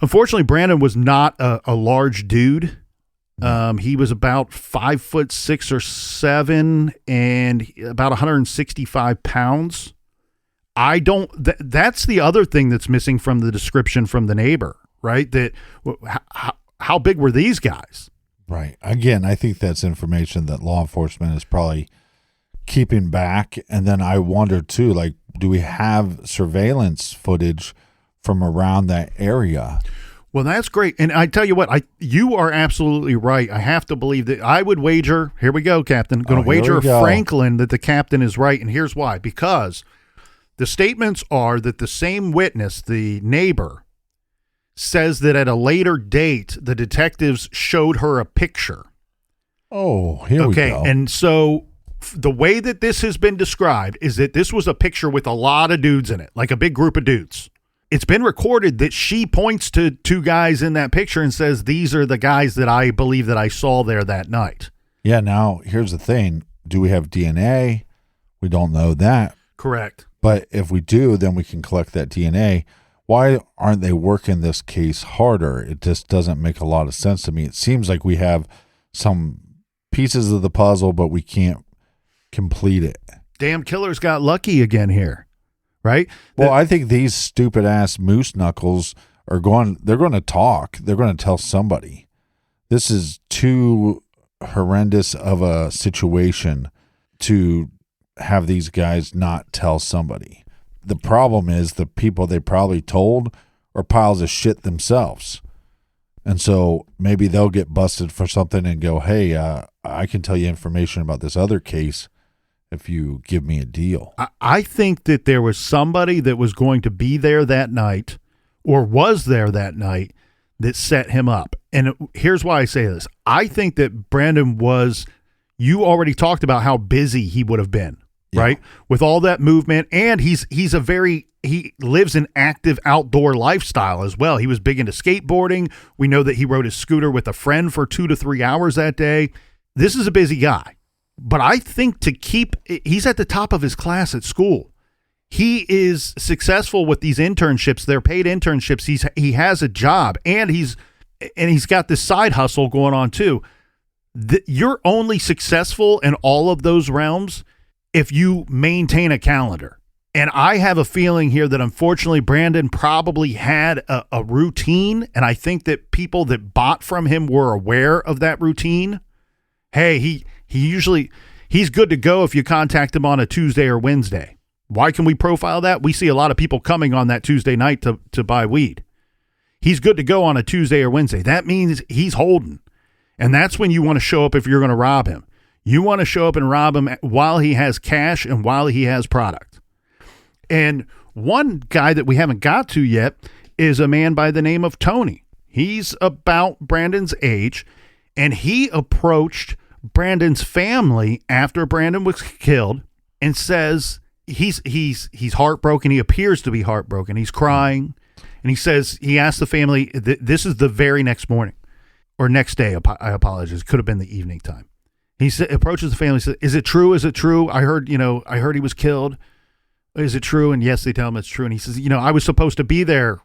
Unfortunately, Brandon was not a large dude. He was about 5'6" or 7" and about 165 pounds. That's the other thing that's missing from the description from the neighbor, right? That how big were these guys? Right. Again, I think that's information that law enforcement is probably keeping back. And then I wonder too, like, do we have surveillance footage from around that area? Well, that's great. And I tell you what, you are absolutely right. I have to believe that. I would wager, here we go, Captain, going to wager Franklin that the captain is right. And here's why. Because the statements are that the same witness, the neighbor, says that at a later date, the detectives showed her a picture. Oh, here we go. Okay, and so the way that this has been described is that this was a picture with a lot of dudes in it, like a big group of dudes. It's been recorded that she points to two guys in that picture and says, these are the guys that I believe that I saw there that night. Yeah, now, here's the thing. Do we have DNA? We don't know that. Correct. But if we do, then we can collect that DNA. Why aren't they working this case harder? It just doesn't make a lot of sense to me. It seems like we have some pieces of the puzzle, but we can't complete it. Damn killers got lucky again here, right? Well, I think these stupid ass moose knuckles they're going to talk. They're going to tell somebody. This is too horrendous of a situation to have these guys not tell somebody. The problem is the people they probably told are piles of shit themselves. And so maybe they'll get busted for something and go, hey, I can tell you information about this other case if you give me a deal. I think that there was somebody that was going to be there that night or was there that night that set him up. And here's why I say this. I think that Brandon you already talked about how busy he would have been. Yeah. Right. With all that movement. And he lives an active outdoor lifestyle as well. He was big into skateboarding. We know that he rode his scooter with a friend for 2 to 3 hours that day. This is a busy guy. But I think he's at the top of his class at school. He is successful with these internships. They're paid internships. He has a job, and he's and he's got this side hustle going on too. You're only successful in all of those realms if you maintain a calendar. And I have a feeling here that unfortunately Brandon probably had a routine, and I think that people that bought from him were aware of that routine. Hey, he's good to go if you contact him on a Tuesday or Wednesday. Why can we profile that? We see a lot of people coming on that Tuesday night to buy weed. He's good to go on a Tuesday or Wednesday. That means he's holding. And that's when you want to show up if you're going to rob him. You want to show up and rob him while he has cash and while he has product. And one guy that we haven't got to yet is a man by the name of Tony. He's about Brandon's age, and he approached Brandon's family after Brandon was killed and says he's heartbroken. He appears to be heartbroken. He's crying, and he says he asked the family. This is the very next morning or next day. I apologize. Could have been the evening time. He approaches the family. Says, "Is it true? Is it true? I heard he was killed. Is it true?" And yes, they tell him it's true. And he says, I was supposed to be there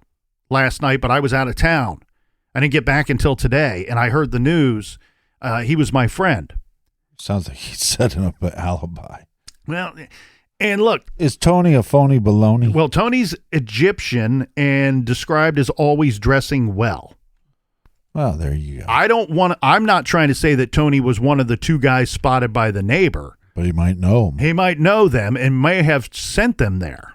last night, but I was out of town. I didn't get back until today, and I heard the news. He was my friend. Sounds like he's setting up an alibi. Well, and look. Is Tony a phony baloney? Well, Tony's Egyptian and described as always dressing well. Well, there you go. I'm not trying to say that Tony was one of the two guys spotted by the neighbor. But he might know them. He might know them and may have sent them there.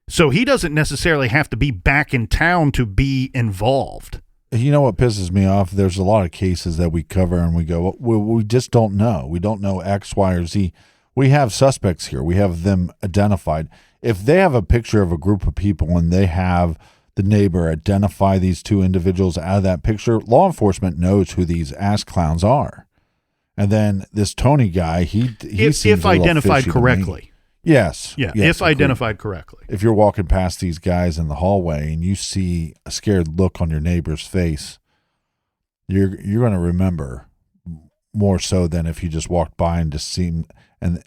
So he doesn't necessarily have to be back in town to be involved. You know what pisses me off? There's a lot of cases that we cover and we go, we just don't know. We don't know X, Y, or Z. We have suspects here. We have them identified. If they have a picture of a group of people and they have the neighbor identify these two individuals out of that picture, law enforcement knows who these ass clowns are. And then this Tony guy, he seems if a little identified fishy to correctly. me. Yes. Yeah, yes, if identified correctly. If you're walking past these guys in the hallway and you see a scared look on your neighbor's face, you're going to remember more so than if you just walked by and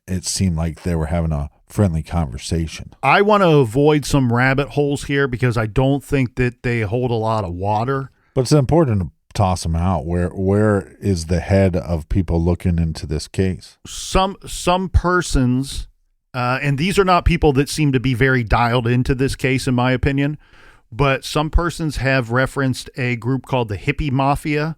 it seemed like they were having a friendly conversation. I want to avoid some rabbit holes here because I don't think that they hold a lot of water. But it's important to toss them out. Where is the head of people looking into this case? Some persons, and these are not people that seem to be very dialed into this case, in my opinion, but some persons have referenced a group called the Hippie Mafia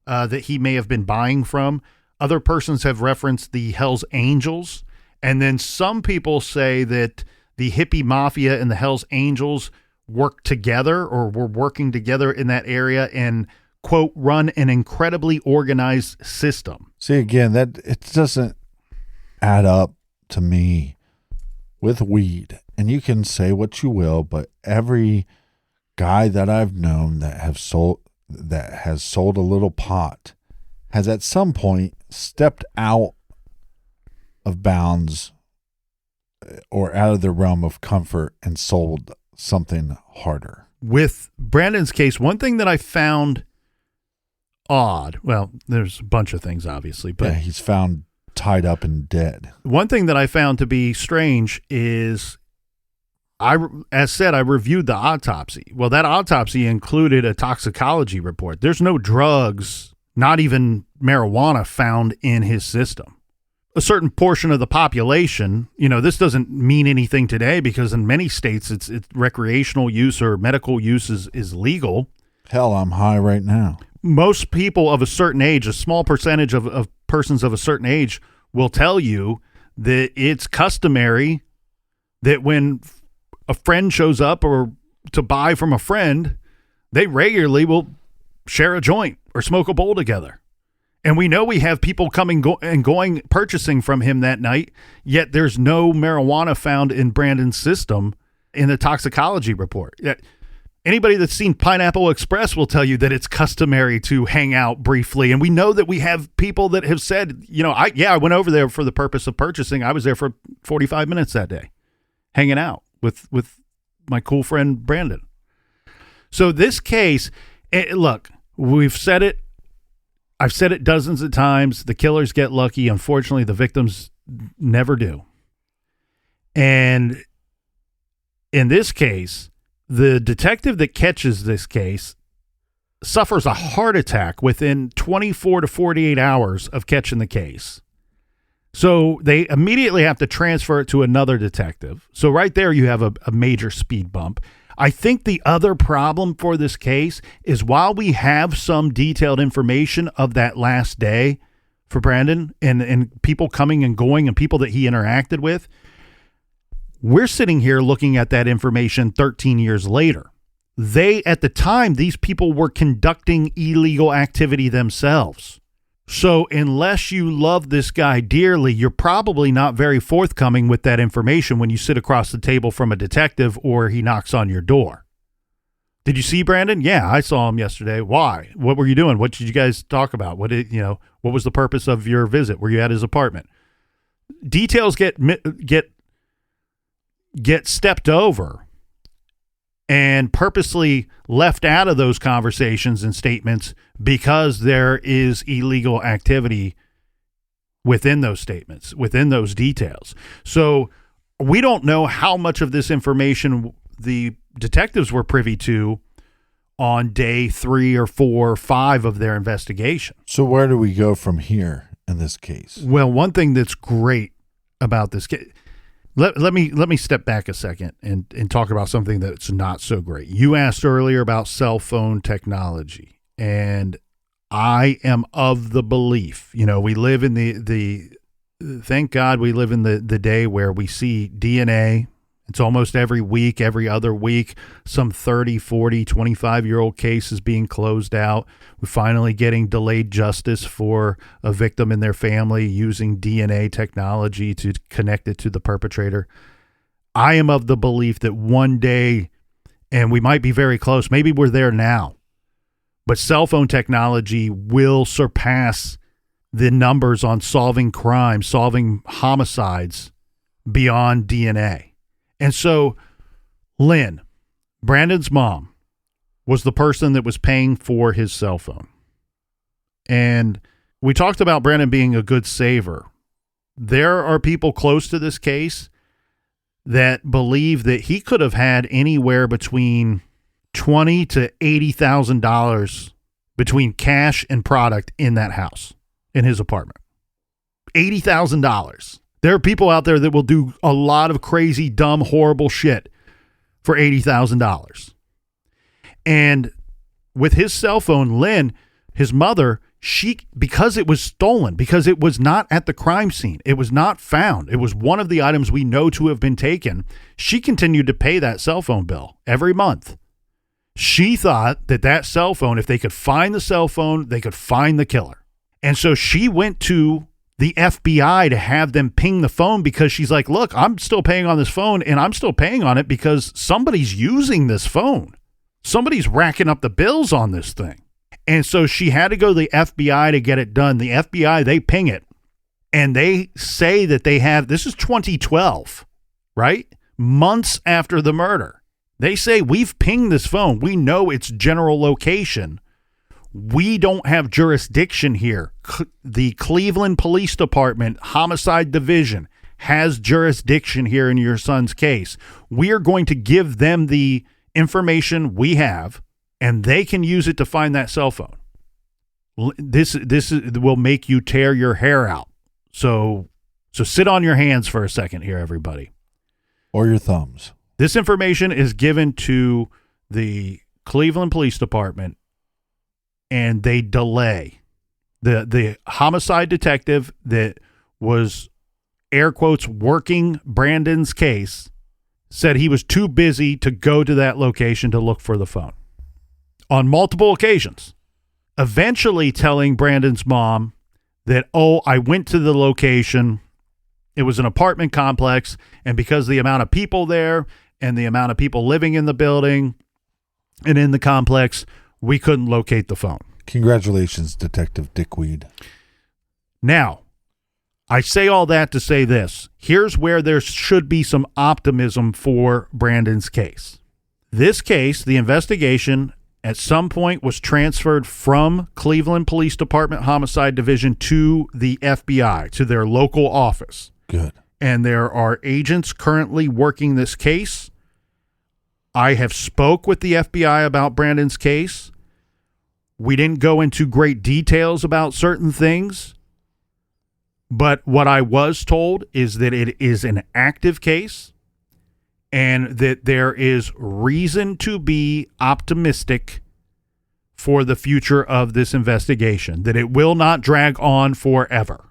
that he may have been buying from. Other persons have referenced the Hells Angels. And then some people say that the Hippie Mafia and the Hells Angels worked together or were working together in that area and, quote, run an incredibly organized system. See, again, that it doesn't add up to me with weed. And you can say what you will, but every guy that I've known that has sold a little pot has at some point stepped out of bounds or out of the realm of comfort and sold something harder. With Brandon's case, one thing that I found odd, well, there's a bunch of things obviously, but yeah, he's found tied up and dead. One thing that I found to be strange is I reviewed the autopsy. Well, that autopsy included a toxicology report. There's no drugs, not even marijuana, found in his system. A certain portion of the population, this doesn't mean anything today because in many states it's recreational use or medical use is legal. Hell, I'm high right now. Most people of a certain age, a small percentage of persons of a certain age will tell you that it's customary that when a friend shows up or to buy from a friend, they regularly will share a joint or smoke a bowl together. And we know we have people coming and going, purchasing from him that night, yet there's no marijuana found in Brandon's system in the toxicology report. Anybody that's seen Pineapple Express will tell you that it's customary to hang out briefly. And we know that we have people that have said, I went over there for the purpose of purchasing. I was there for 45 minutes that day, hanging out with my cool friend Brandon. So this case, look, we've said it. I've said it dozens of times. The killers get lucky. Unfortunately, the victims never do. And in this case, the detective that catches this case suffers a heart attack within 24 to 48 hours of catching the case. So they immediately have to transfer it to another detective. So right there, you have a major speed bump. I think the other problem for this case is while we have some detailed information of that last day for Brandon and people coming and going and people that he interacted with, we're sitting here looking at that information 13 years later. At the time, these people were conducting illegal activity themselves. So unless you love this guy dearly, you're probably not very forthcoming with that information when you sit across the table from a detective or he knocks on your door. Did you see Brandon? Yeah, I saw him yesterday. Why? What were you doing? What did you guys talk about? What was the purpose of your visit? Were you at his apartment? Details get stepped over and purposely left out of those conversations and statements because there is illegal activity within those statements, within those details. So we don't know how much of this information the detectives were privy to on day 3 or 4 or 5 of their investigation. So where do we go from here in this case? Well, one thing that's great about this case, let me step back a second and talk about something that's not so great. You asked earlier about cell phone technology, and I am of the belief, we live in the thank God we live in the day where we see DNA. It's almost every week, every other week, some 30, 40, 25-year-old case is being closed out. We're finally getting delayed justice for a victim and their family using DNA technology to connect it to the perpetrator. I am of the belief that one day, and we might be very close, maybe we're there now, but cell phone technology will surpass the numbers on solving crimes, solving homicides beyond DNA. And so Lynn, Brandon's mom, was the person that was paying for his cell phone. And we talked about Brandon being a good saver. There are people close to this case that believe that he could have had anywhere between $20,000 to $80,000 between cash and product in that house, in his apartment. $80,000. There are people out there that will do a lot of crazy, dumb, horrible shit for $80,000. And with his cell phone, Lynn, his mother, because it was stolen, because it was not at the crime scene, it was not found, it was one of the items we know to have been taken, she continued to pay that cell phone bill every month. She thought that cell phone, if they could find the cell phone, they could find the killer. And so she went to the FBI to have them ping the phone because she's like, look, I'm still paying on this phone and I'm still paying on it because somebody's using this phone. Somebody's racking up the bills on this thing. And so she had to go to the FBI to get it done. The FBI, they ping it and they say that they have, this is 2012, right? Months after the murder. They say, we've pinged this phone. We know its general location. We don't have jurisdiction here. The Cleveland Police Department Homicide Division has jurisdiction here in your son's case. We are going to give them the information we have, and they can use it to find that cell phone. This will make you tear your hair out. So sit on your hands for a second here, everybody. Or your thumbs. This information is given to the Cleveland Police Department, and they delay. The homicide detective that was, air quotes, working Brandon's case said he was too busy to go to that location to look for the phone on multiple occasions, eventually telling Brandon's mom that, I went to the location. It was an apartment complex, and because of the amount of people there and the amount of people living in the building and in the complex, we couldn't locate the phone. Congratulations, Detective Dickweed. Now, I say all that to say this. Here's where there should be some optimism for Brandon's case. This case, the investigation, at some point was transferred from Cleveland Police Department Homicide Division to the FBI, to their local office. Good. And there are agents currently working this case. I have spoke with the FBI about Brandon's case. We didn't go into great details about certain things, but what I was told is that it is an active case and that there is reason to be optimistic for the future of this investigation, that it will not drag on forever.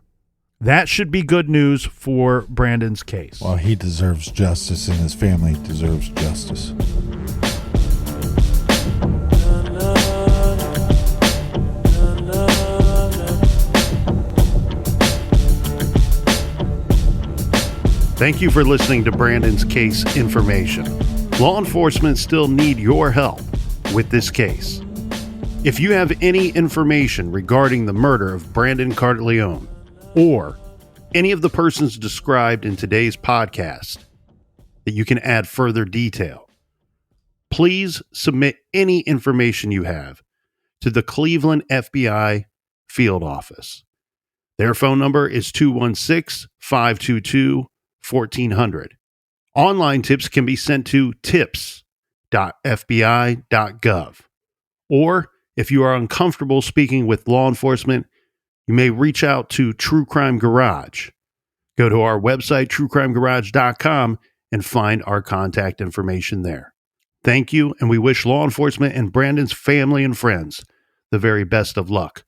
That should be good news for Brandon's case. Well, he deserves justice and his family deserves justice. Thank you for listening to Brandon's case information. Law enforcement still need your help with this case. If you have any information regarding the murder of Brandon Cartellone or any of the persons described in today's podcast that you can add further detail, please submit any information you have to the Cleveland FBI field office. Their phone number is 216-522-1400. Online tips can be sent to tips.fbi.gov. Or if you are uncomfortable speaking with law enforcement, you may reach out to True Crime Garage. Go to our website, truecrimegarage.com, and find our contact information there. Thank you, and we wish law enforcement and Brandon's family and friends the very best of luck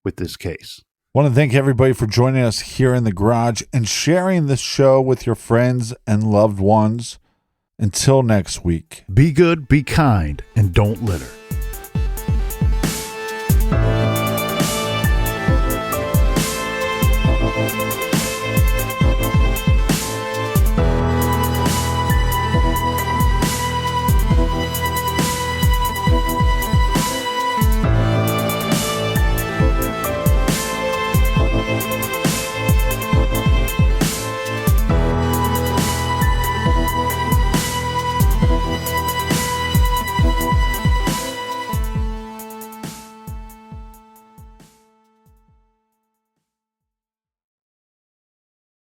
with this case. Want to thank everybody for joining us here in the garage and sharing this show with your friends and loved ones. Until next week. Be good, be kind, and don't litter.